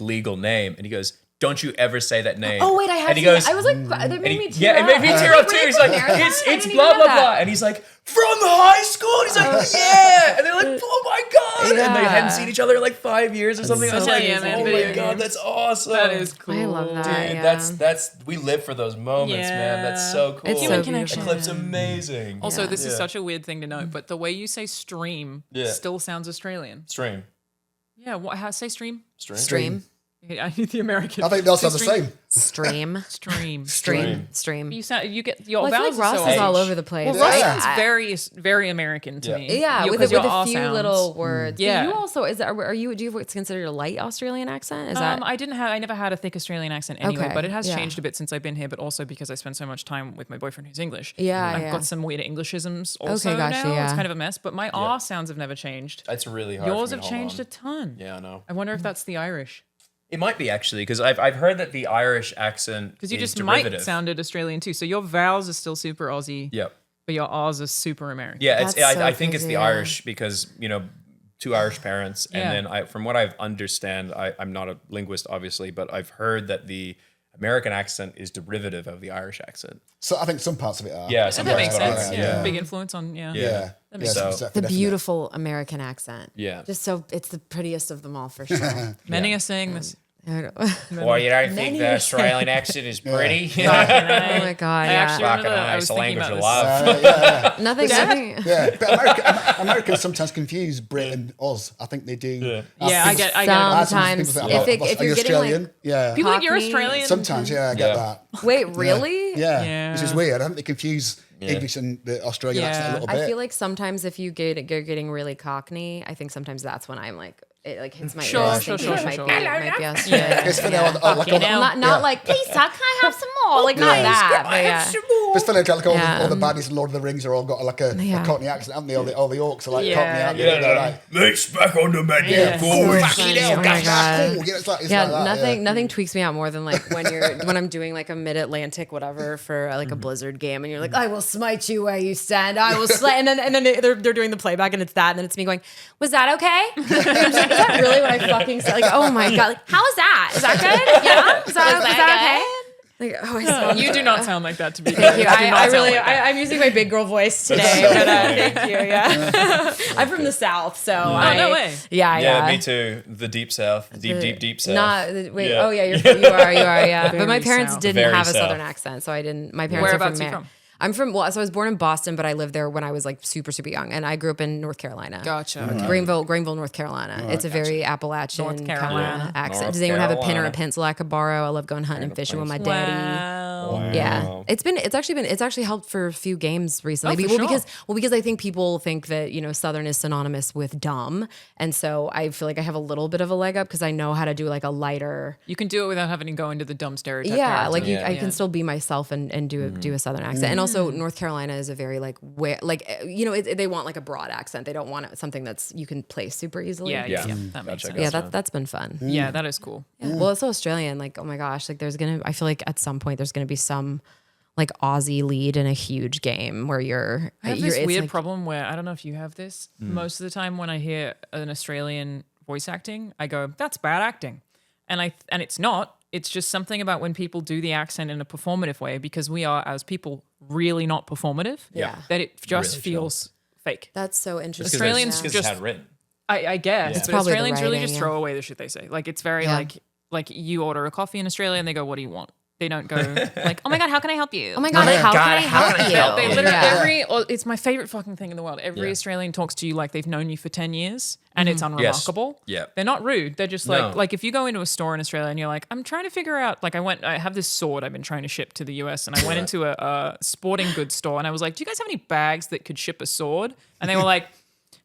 legal name, and he goes, don't you ever say that name. Oh wait, I have. And he goes, I was like, that made me tear yeah, it made me up. tear up too. He's like, it's blah blah blah, and he's like, from high school. He's like, yeah, and they're like, oh my god, and they hadn't seen each other in like 5 years or something. I was like, oh my god, that's awesome. That is cool. I love that. Dude, Yeah. that's we live for those moments, man. That's so cool. It's Human so connection. That clip's amazing. Also, this is such a weird thing to note, but the way you say stream still sounds Australian. Stream. Yeah, how say stream? Stream. I need the American. I think they'll sound the same. Stream. Stream. You get your Well, I feel vowels like Ross are so is all H. over the place. Well, Ross Yeah. sounds very American to me. Yeah, with because your a R few sounds. little words. Yeah. But you also are you do you have what's considered a light Australian accent? Is that I never had a thick Australian accent anyway, Okay, but it has yeah. changed a bit since I've been here, but also because I spend so much time with my boyfriend who's English. Yeah, I've yeah. got some weird Englishisms also gotcha, now. yeah. It's kind of a mess, but my R sounds have never changed. That's really hard. Yours for me have to hold changed on. a ton. Yeah, I know. I wonder if that's the Irish. It might be actually because I've heard that the Irish accent Because you is just derivative. might sounded Australian too. So your vowels are still super Aussie, Yep. but your R's are super American. Yeah, That's so I think it's crazy, the yeah. Irish because two Irish parents, and Yeah. then from what I understand, I'm not a linguist obviously, but I've heard that the American accent is derivative of the Irish accent. So I think some parts of it are. Yeah, And that makes Sometimes, sense. yeah. Big influence on Yeah. That makes sense. the beautiful American accent? Yeah. Just so it's the prettiest of them all for sure. Many are saying this. Well, you don't think the Australian accent is pretty? Oh my god, I yeah. actually Fucking I nice, was a thinking language about of this. love. Nothing. Yeah, but Americans sometimes confuse Brit and Us. I think they do. Yeah, I get it. Sometimes, People think, if are you you're getting Australian? like, Yeah. People think you're Cockney. Australian. Sometimes, yeah, I get that. wait, really? Yeah. Yeah. Which is weird. I think they confuse English and the Australian accent a Yeah. little bit. I feel like sometimes if you're getting really Cockney, I think sometimes that's when I'm like, it like hits my Sure, ears. sure, thinking sure, it sure, might sure. be Australian. It's funny, like all Fucking Not like, please, sir, can I have some more? Like not that. But yeah. it's funny, like all, Yeah. all the baddies in Lord of the Rings are all got like a Cockney accent, haven't they? All the orcs are like Yeah. Cockney, aren't they? Yeah, They're like, Let's back on the menu. Yeah. oh, Fucking hell, fucking hell, oh my that's God. cool. Yeah, it's like Yeah, that, nothing tweaks me out more than like when I'm doing like a mid-Atlantic whatever for like a Blizzard game, and you're like, I will smite you where you stand. I will slay, and then they're doing the playback, and it's that, and then it's me going, was that okay? I'm just like, is that really what I fucking said? Like, oh my god, like, how is that? Is that good? Yeah, is that okay? Like, oh, I sound You do not sound like that to be. Thank you. do not I sound really, like that. I'm using my big girl voice today, so but funny. thank you. Yeah, I'm from the South, so no way. Yeah, Yeah, me too. The deep south, deep south. Wait. Yeah. Oh yeah, you are. Yeah. But my Very parents south. didn't Very have a south. Southern accent, so I didn't. My parents Whereabouts are are from. you from? I'm from. Well, so I was born in Boston, but I lived there when I was like super young, and I grew up in North Carolina. Gotcha. Greenville, North Carolina. It's a very Appalachian North kind Carolina. of accent. North Does anyone have a pen or a Carolina. pencil I could borrow? I love going hunting and fishing with my daddy. Wow. Yeah, it's actually helped for a few games recently. Oh, for sure. Because I think people think that Southern is synonymous with dumb, and so I feel like I have a little bit of a leg up because I know how to do like a lighter. You can do it without having to go into the dumb stereotype. Yeah, character. like I Yeah. can still be myself and do a Southern accent, and also North Carolina is a very like where they want like a broad accent. They don't want something that's you can place super easily. Yeah. That makes sense. Yeah, that's been fun. Yeah, that is cool. Yeah. Well, it's so Australian. Like, oh my gosh, like I feel like at some point there's gonna be some like Aussie lead in a huge game where you're. I have this it's weird like- problem where I don't know if you have this. Most of the time when I hear an Australian voice acting, I go, "That's bad acting," and it's not. It's just something about when people do the accent in a performative way because we are as people really not performative. Yeah. That it just Really feels fake. That's so interesting. Australians because just- it's handwritten. I guess, It's but probably the Australians really writing, just yeah. throw away the shit they say. Like it's very Yeah. like you order a coffee in Australia and they go, "What do you want?" They don't go like, "Oh my god, how can I help you?" Oh my god, how can I help you? They literally Yeah. it's my favorite fucking thing in the world. Every Australian talks to you like they've known you for 10 years and it's unremarkable. Yeah. They're not rude. They're just No. like if you go into a store in Australia and you're like, I'm trying to figure out, like I have this sword I've been trying to ship to the US and I went into a sporting goods store and I was like, do you guys have any bags that could ship a sword? And they were like,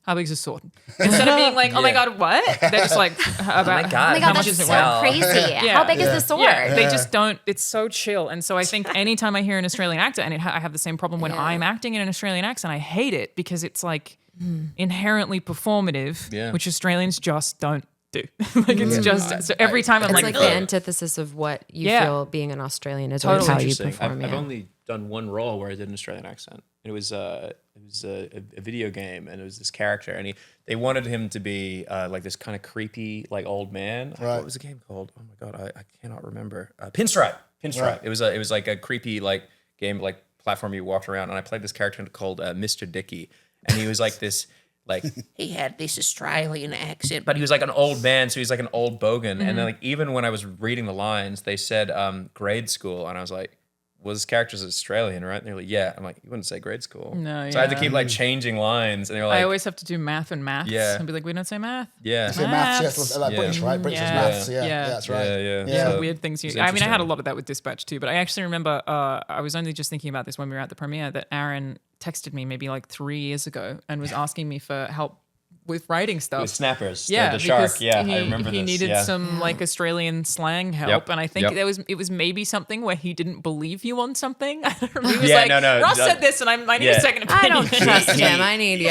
how big's a sword? Instead of being like, oh my God, what? They're just like, about God, Oh my how god, much that's is it so worth? crazy. Yeah. How big is the sword? Yeah, they just don't. It's so chill, and so I think anytime I hear an Australian accent, and I have the same problem when Yeah. I'm acting in an Australian accent, I hate it because it's like inherently performative, Yeah. which Australians just don't do. Like it's just so every time I'm It's like, like the antithesis of what you Yeah. feel being an Australian is Totally. how you Interesting. perform. I've yeah. only done one role where I did an Australian accent. It was a video game, and it was this character, and they wanted him to be like this kind of creepy like old man. Right. What was the game called? Oh my god, I cannot remember. Pinstripe. Right. It was like a creepy like game like platform you walked around, and I played this character called Mr. Dickey, and he was like this. Like he had this Australian accent, but he was like an old man, so he's like an old bogan. And then like even when I was reading the lines, they said grade school, and I was like, "Well, this character's Australian, right?" And they're like, "Yeah." I'm like, "You wouldn't say grade school." No, So I had to keep like changing lines, and they were like, I always have to do math and maths. Yeah. And be like, we don't say math. "Yeah, So maths, yes, like British, right? British is maths. Yeah, that's right. yeah." Weird things. I mean, I had a lot of that with Dispatch too, but I actually remember I was only just thinking about this when we were at the premiere that Aaron texted me maybe like 3 years ago and was asking me for help with writing stuff. With snappers, Yeah, the shark. because Yeah, he, I remember he this. needed some like Australian slang help, Yep, and I think yep. it was maybe something where he didn't believe you on something. I don't remember. He was Yeah, like, no, Ross said this, and I need a second opinion. I don't trust him. I need,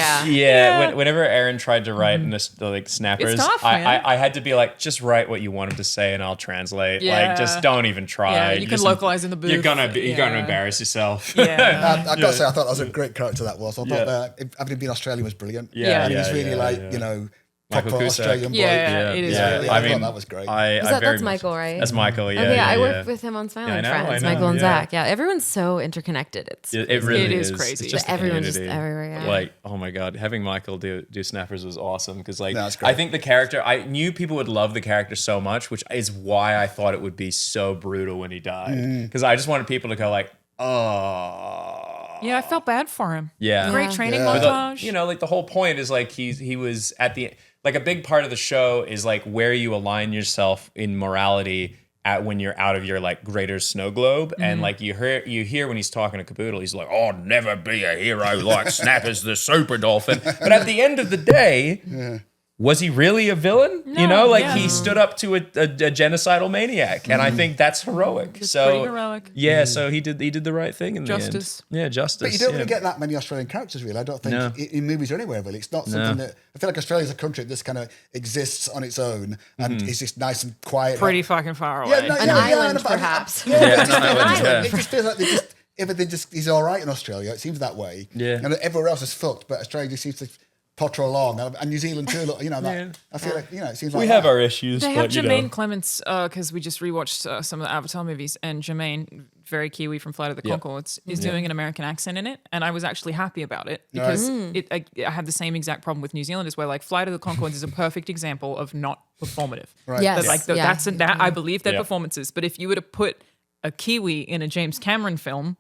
Whenever Aaron tried to write like snappers, It's tough, man. I had to be like, just write what you want him to say, and I'll translate. Yeah. Like, just don't even try. Yeah, you can localize in the booth. You're gonna embarrass yourself. Yeah. I gotta say, I thought that was a great character. That was. I thought having been Australian was brilliant. Yeah. and he's really you know. Michael Proper Cusack. Australian boy. Yeah, it is really I mean, thought that was great. That's Michael, right? That's Michael. Yeah. Okay, I yeah. worked with him on Smiling I know, Friends, I know, Michael and yeah. Zach. Yeah, everyone's so interconnected. It really is is crazy. It's just a Everyone's just community. everywhere, yeah. Like, oh my god, having Michael do snappers was awesome because like No, it's great. I think the character, I knew people would love the character so much, which is why I thought it would be so brutal when he died because I just wanted people to go like, oh. Yeah, I felt bad for him. Yeah. Great training But montage. like the whole point is like he was at the like a big part of the show is like where you align yourself in morality at when you're out of your like greater snow globe and like you hear when he's talking to Caboodle, he's like, "I'll never be a hero like Snappers the Super Dolphin." But at the end of the day, was he really a villain? No, he stood up to a genocidal maniac, and I think that's heroic. It's so pretty heroic. Yeah, so he did the right thing in Justice. the end. Yeah, justice. But you don't really get that many Australian characters, really. I don't think in movies or anywhere, really. It's not something that I feel like Australia's a country that just kind of exists on its own and is just nice and quiet. Pretty fucking far away. An island, perhaps. It just feels like everything just is all right in Australia. It seems that way. Yeah. And everywhere else is fucked, but Australia just seems to potter along, and New Zealand too. You know, I feel like it seems like We have our issues, They but have Jermaine Clements because we just rewatched some of the Avatar movies, and Jermaine, very Kiwi from Flight of the Conchords, is doing an American accent in it, and I was actually happy about it because I had the same exact problem with New Zealanders, where like Flight of the Conchords is a perfect example of not performative. Right. Yes. That I believe their performances, but if you were to put a Kiwi in a James Cameron film,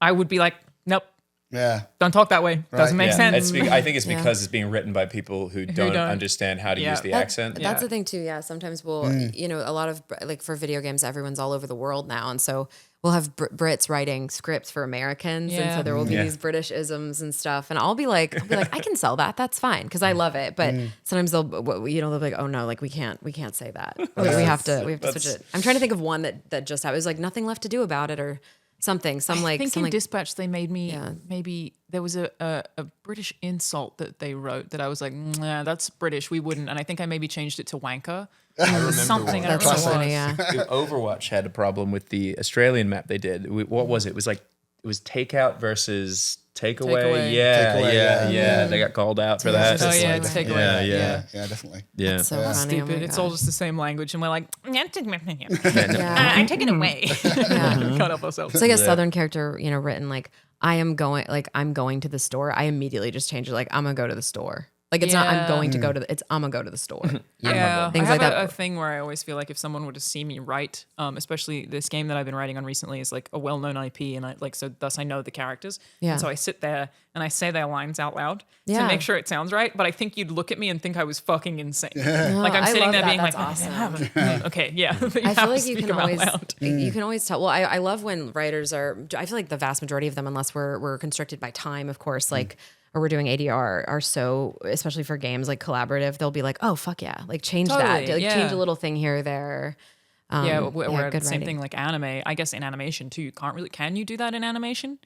I would be like, nope. Yeah. Don't talk that way. Doesn't make sense. I think it's because it's being written by people who don't understand how to use the accent. That's the thing too. Yeah, sometimes we'll, a lot of like for video games, everyone's all over the world now, and so we'll have Brits writing scripts for Americans, and so there will be these British isms and stuff, and I'll be like, I can sell that. That's fine because I love it. But sometimes they'll be like, oh no, like we can't say that. Like, we have to switch it. I'm trying to think of one that just happened. It was like nothing left to do about it or something. I think in Dispatch they made me maybe there was a British insult that they wrote that I was like, nah, that's British. We wouldn't. And I think I maybe changed it to wanker. I remember something. I don't That's know what funny, it was. Overwatch had a problem with the Australian map they did. What was it? It was takeout versus takeaway. Takeaway. Yeah. They got called out for that. Oh yeah, it's takeaway. Yeah. Yeah, definitely. Yeah. so funny. Stupid. Oh my It's God. all just the same language, and we're like, I take it away. Yeah. Cut off ourselves. It's like a Southern character, written like I'm going to the store. I immediately just change it like I'm gonna go to the store. Like it's not I'm going to go to it's I'm gonna go to the store. Yeah, Things I have like that. a thing where I always feel like if someone were to see me write, especially this game that I've been writing on recently is like a well-known IP, and thus I know the characters. Yeah. And so I sit there and I say their lines out loud to Yeah. make sure it sounds right. But I think you'd look at me and think I was fucking insane. No, Like I'm I sitting love there that. being That's like, awesome. okay, yeah. But I feel like you you can always tell. Well, I love when writers are. I feel like the vast majority of them, unless we're constricted by time, of course, like or we're doing ADR, are so, especially for games like collaborative. They'll be like, oh fuck yeah, like change that, Totally, like change a little thing here or there. We're good same writing. thing like anime. I guess in animation too, you can't really. Can you do that in animation?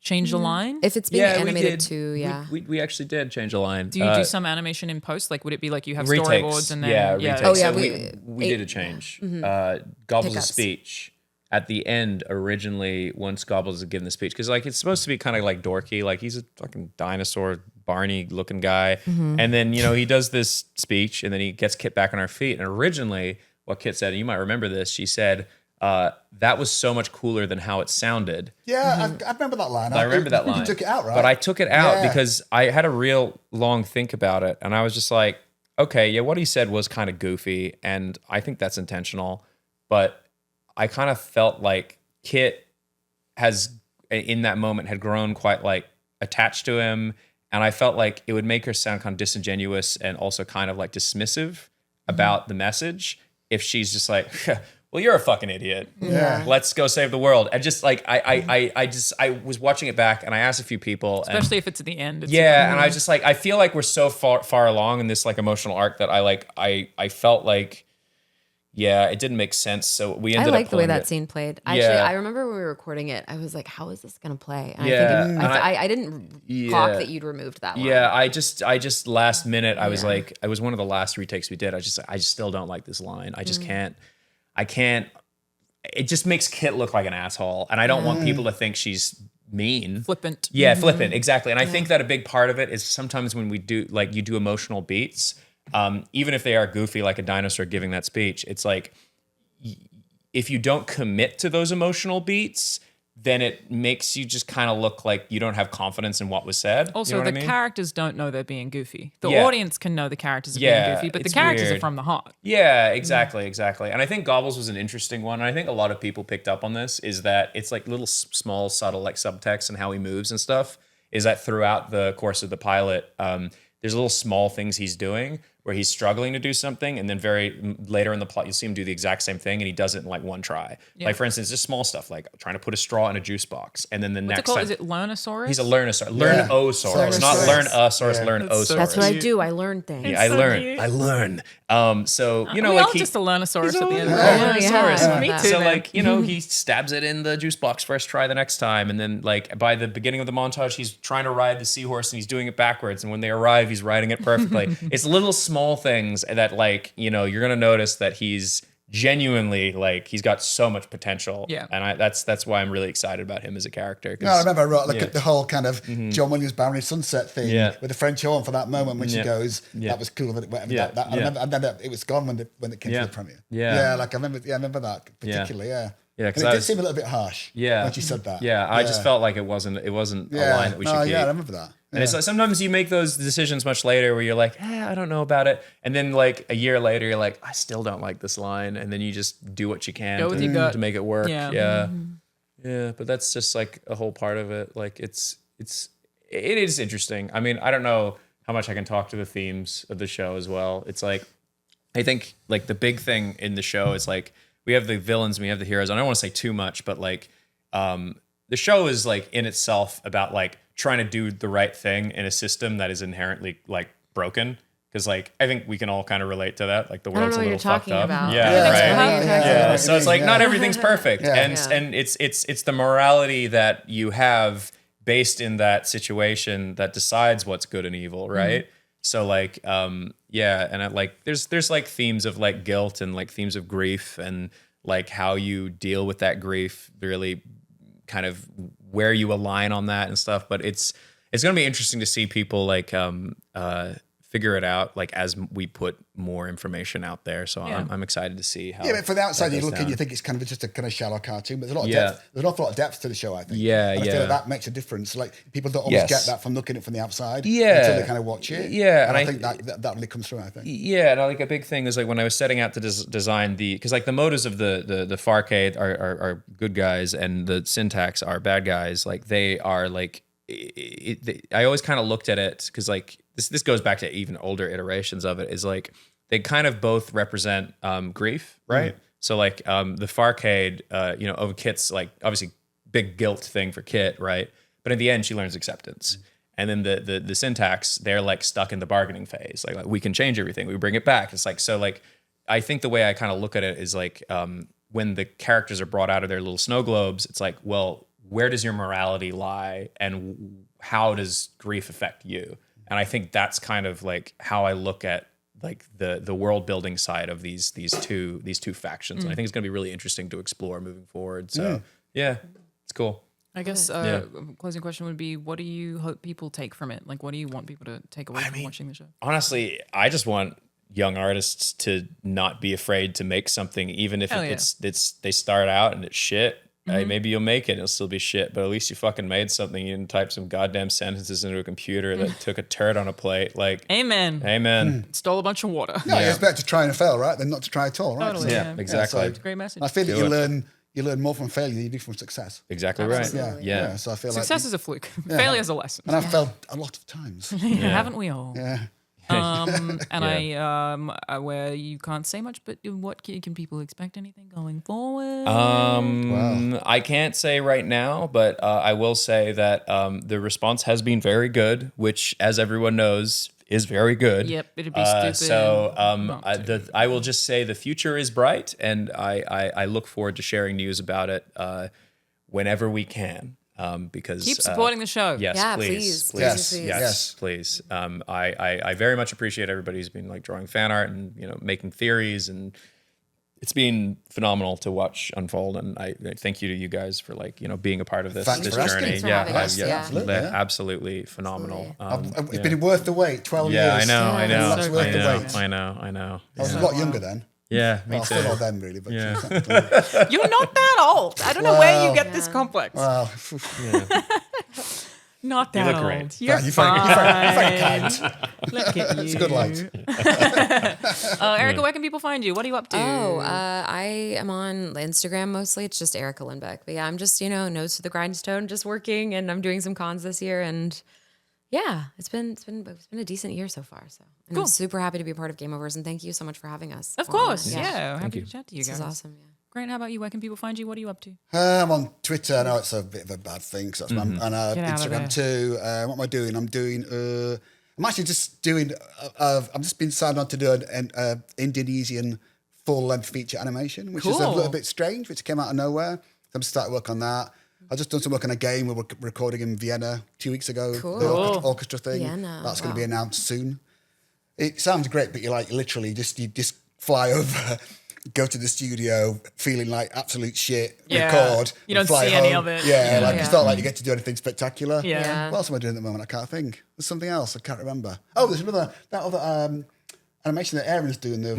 Change the line. If it's being Yeah, we animated did. too, yeah. We actually did change a line. Do you do some animation in post? Like, would it be like you have Retakes. storyboards and then Retakes. Oh, yeah, So we did a change. Gobbles of Pickups. speech. at the end originally, once Gobbles had given the speech, because like it's supposed to be kind of like dorky, like he's a fucking dinosaur Barney looking guy, and then he does this speech, and then he gets Kit back on her feet. And originally, what Kit said, and you might remember this, she said, "That was so much cooler than how it sounded." Yeah, I remember that line. I remember that line. You took it out, right? But I took it out because I had a real long think about it, and I was just like, okay, yeah, what he said was kind of goofy, and I think that's intentional, but I kind of felt like Kit in that moment, had grown quite like attached to him. And I felt like it would make her sound kind of disingenuous and also kind of like dismissive about the message if she's just like, well, you're a fucking idiot. Yeah. Let's go save the world. And just like, I was watching it back and I asked a few people. Especially if it's at the end. It's and I was just like, I feel like we're so far along in this like emotional arc that I felt like, yeah, it didn't make sense. So we ended up I like the way that it. scene played. Actually, I remember when we were recording it, I was like, how is this going to play? And I didn't clock that you'd removed that one. Yeah, I just last minute, I was like, it was one of the last retakes we did. I just still don't like this line. I just can't, it just makes Kit look like an asshole. And I don't want people to think she's mean. Flippant. Yeah, flippant, exactly. And I think that a big part of it is sometimes when we do, like you do emotional beats, even if they are goofy, like a dinosaur giving that speech, it's like, if you don't commit to those emotional beats, then it makes you just kind of look like you don't have confidence in what was said. Also, you know the characters don't know they're being goofy. The Yeah. audience can know the characters are being goofy, but the it's characters weird. are from the heart. Yeah, exactly. And I think Gobbles was an interesting one. And I think a lot of people picked up on this, is that it's like little small, subtle like subtext and how he moves and stuff, is that throughout the course of the pilot, there's little small things he's doing where he's struggling to do something, and then later in the plot, you'll see him do the exact same thing, and he does it in like one try. Yeah. Like for instance, just small stuff like trying to put a straw in a juice box, and then the What's it next called? time Is it Learnosaurus? he's a learnosaurus, learnosaurus, not learn-a-saurus, learnosaurus. That's what I do. I learn things. Yeah, I learn. So we like all just a Learnosaurus at the end of Learnosaurus. the day. Me too. So then. like he stabs it in the juice box first try the next time, and then like by the beginning of the montage, he's trying to ride the seahorse and he's doing it backwards, and when they arrive, he's riding it perfectly. It's little small things that like you're gonna notice that he's genuinely like he's got so much potential. Yeah, and that's why I'm really excited about him as a character. No, I remember I wrote the whole kind of John Williams Boundary Sunset thing with the French horn for that moment when she goes, that was cool. I remember, and then it was gone when it came to the premiere. Like I remember that particularly. Yeah, and it did seem a little bit harsh. When she said that. I just felt like it wasn't a line that we should keep. Yeah, I remember that. And it's like sometimes you make those decisions much later where you're like, I don't know about it. And then like a year later, you're like, I still don't like this line. And then you just do what you can to make it work. Yeah. But that's just like a whole part of it. Like it is interesting. I mean, I don't know how much I can talk to the themes of the show as well. It's like, I think like the big thing in the show is like, we have the villains and we have the heroes. I don't want to say too much, but like, the show is like in itself about like trying to do the right thing in a system that is inherently like broken. Because like I think we can all kind of relate to that. Like the world's a little fucked up. About. Yeah. So it's like not everything's perfect, and it's the morality that you have based in that situation that decides what's good and evil, right? So like and like there's like themes of like guilt and like themes of grief and like how you deal with that grief, really kind of where you align on that and stuff. But it's going to be interesting to see people like figure it out like as we put more information out there. So I'm excited to see how. Yeah, but from the outside you look and you think it's kind of just a kind of shallow cartoon, but there's a lot of depth. There's an awful lot of depth to the show, I think. And I feel like that makes a difference. Like people don't always get that from looking at it from the outside until they kind of watch it. Yeah, and I think that really comes through, I think. Yeah, and like a big thing is like when I was setting out to design because like the motives of the Farcade are good guys and the Syntax are bad guys. Like they are like I always kind of looked at it because like this goes back to even older iterations of it, is like they kind of both represent grief, right? So like the Farcade, of Kit's like obviously big guilt thing for Kit, right? But in the end, she learns acceptance. And then the Syntax, they're like stuck in the bargaining phase. Like we can change everything, we bring it back. It's like so like I think the way I kind of look at it is like when the characters are brought out of their little snow globes, it's like, well, where does your morality lie, and how does grief affect you? And I think that's kind of like how I look at like the world building side of these two factions, and I think it's going to be really interesting to explore moving forward. So yeah, it's cool. I guess closing question would be, what do you hope people take from it? Like, what do you want people to take away from watching the show? Honestly, I just want young artists to not be afraid to make something, even if they start out and it's shit. Hey, maybe you'll make it and it'll still be shit, but at least you fucking made something. You didn't type some goddamn sentences into a computer that took a turd on a plate. Like, amen. Stole a bunch of water. No, it's better to try and fail, right, than not to try at all, right? Totally. Yeah, exactly. It's a great message. I feel that you learn more from failure than you do from success. Exactly right. Yeah. So I feel Success is a fluke. Failure is a lesson. And I've failed a lot of times. Haven't we all? Yeah. I where you can't say much, but what can people expect? Anything going forward? I can't say right now, but I will say that the response has been very good, which, as everyone knows, is very good. Yep, it'd be stupid. So I will just say the future is bright, and I look forward to sharing news about it whenever we can. Because keep supporting the show. Yes, Yeah, please. I very much appreciate everybody who's been like drawing fan art and making theories, and it's been phenomenal to watch unfold. And I thank you to you guys for being a part of this Thanks for journey. asking. Absolutely phenomenal. It's been worth the wait. 12 years. I know. It's worth the wait. I know. I was a lot younger then. Yeah, me too. Still not then, really. But You're not that old. I don't know where you get this complex. Well, Not that You look old. great. You're you fine. thank Look at you. It's a good light. Erica, where can people find you? What are you up to? I am on Instagram mostly. It's just Erica Lindbeck. But yeah, I'm just, nose to the grindstone, just working, and I'm doing some cons this year. And yeah, it's been a decent year so far. So and I'm super happy to be a part of GameOverse, and thank you so much for having us. Of course. Yeah. Happy to chat to you This guys. is awesome. Yeah. Great. How about you? Where can people find you? What are you up to? I'm on Twitter. I know it's a bit of a bad thing, so that's and Instagram too. What am I doing? I'm actually just doing. I've just been signed on to do an Indonesian full-length feature animation, which is a little bit strange, which came out of nowhere. So I'm starting work on that. I've just done some work on a game we were recording in Vienna 2 weeks ago. Cool. The orchestra thing. Vienna. That's going to be announced soon. It sounds great, but you're like literally you just fly over, go to the studio feeling like absolute shit, record. You don't fly see home. any of it. It's not like you get to do anything spectacular. Yeah. What else am I doing at the moment? I can't think. There's something else I can't remember. Oh, there's that other animation that Aaron's doing, the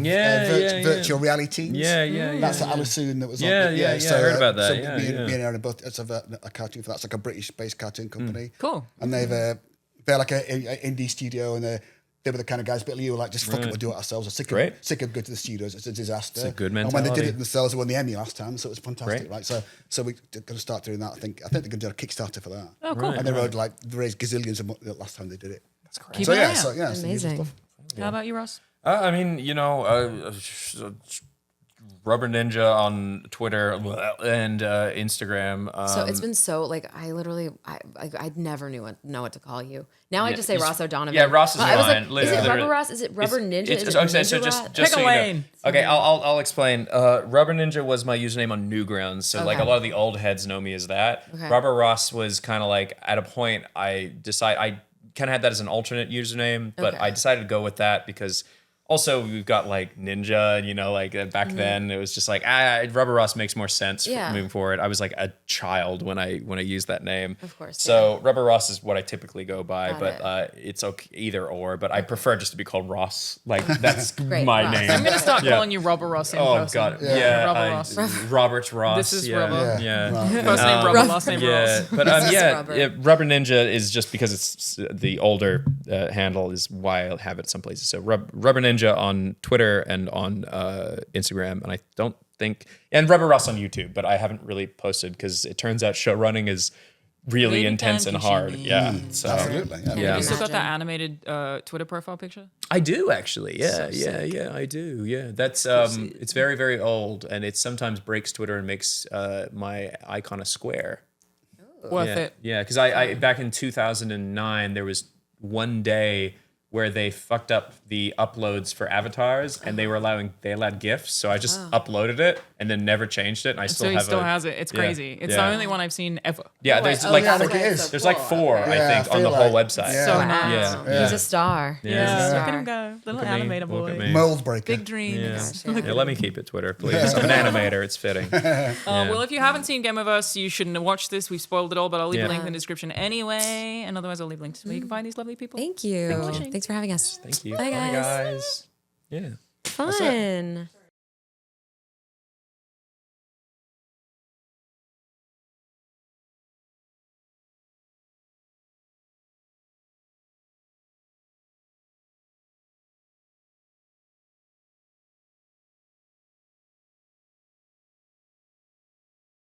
virtual reality. That's at Alisoon that was on. I heard about that. So me and Aaron both have a cartoon for that. It's like a British-based cartoon company. Cool. And they're like an indie studio, and they were the kind of guys, a bit like you, were like, just fuck it, we'll do it ourselves. I'm sick of going to the studios. It's a disaster. It's a good mentality. And when they did it themselves, they won the Emmy last time, so it was fantastic, right? So we're going to start doing that. I think they're going to do a Kickstarter for that. Oh, cool. And they raised gazillions the last time they did it. That's crazy. So Amazing. How about you, Ross? Rubber Ninja on Twitter and Instagram. So it's been I never know what to call you. Now I just say Ross O'Donovan. Yeah, Ross is fine. fine. Is it Rubber Ross? Is it Rubber Ninja? Is it Ninja just Pick so a lane. Okay, I'll explain. Rubber Ninja was my username on Newgrounds, so like a lot of the old heads know me as that. Okay. Rubber Ross was kind of like at a point I kind of had that as an alternate username, but I decided to go with that because. Also, we've got like Ninja, back then it was just like Rubber Ross makes more sense moving forward. I was like a child when I used that name. Of course. So Rubber Ross is what I typically go by, but it's okay either or. But I prefer just to be called Ross. Like that's my Ross. name. I'm gonna start calling you Rubber Ross in person. God, Rubber Ross. Robert Ross. This is Rubber. Yeah. First name Rubber, last name Ross. But Rubber. Rubber Ninja is just because it's the older handle is why I have it some places. So Rubber Ninja on Twitter and on Instagram, and I don't think, and Rubber Ross on YouTube, but I haven't really posted because it turns out show running is really intense and hard. Yeah, so Absolutely. Yeah. Have you still got that animated Twitter profile picture? I do actually. Yeah, So I do. Yeah, that's it's very very old, and it sometimes breaks Twitter and makes my icon a square. Worth it. Yeah, because I back in 2009 there was one day where they fucked up the uploads for avatars, and they allowed GIFs. So I just uploaded it and then never changed it. And I still So he have still has it. It's crazy. It's the only one I've seen ever. Yeah, there's like yeah, look, it is. there's like 4, I Yeah, think, I on the feel whole like- website. yeah. So Wow. nice. He's a star. Yeah, He's a look at star. him go. Little Look at me. animator Look boy. at me. Mold breaker. Big dreams. Yeah, let me keep it Twitter, please. I'm an animator. It's fitting. Well, if you haven't seen Gameoverse, you shouldn't watch this. We've spoiled it all, but I'll leave a Yeah. link in the description anyway. And otherwise, I'll leave links where you can find these lovely people. Thank you. watching. Thanks for having us. Thank you. Bye, guys. Yeah. Fun.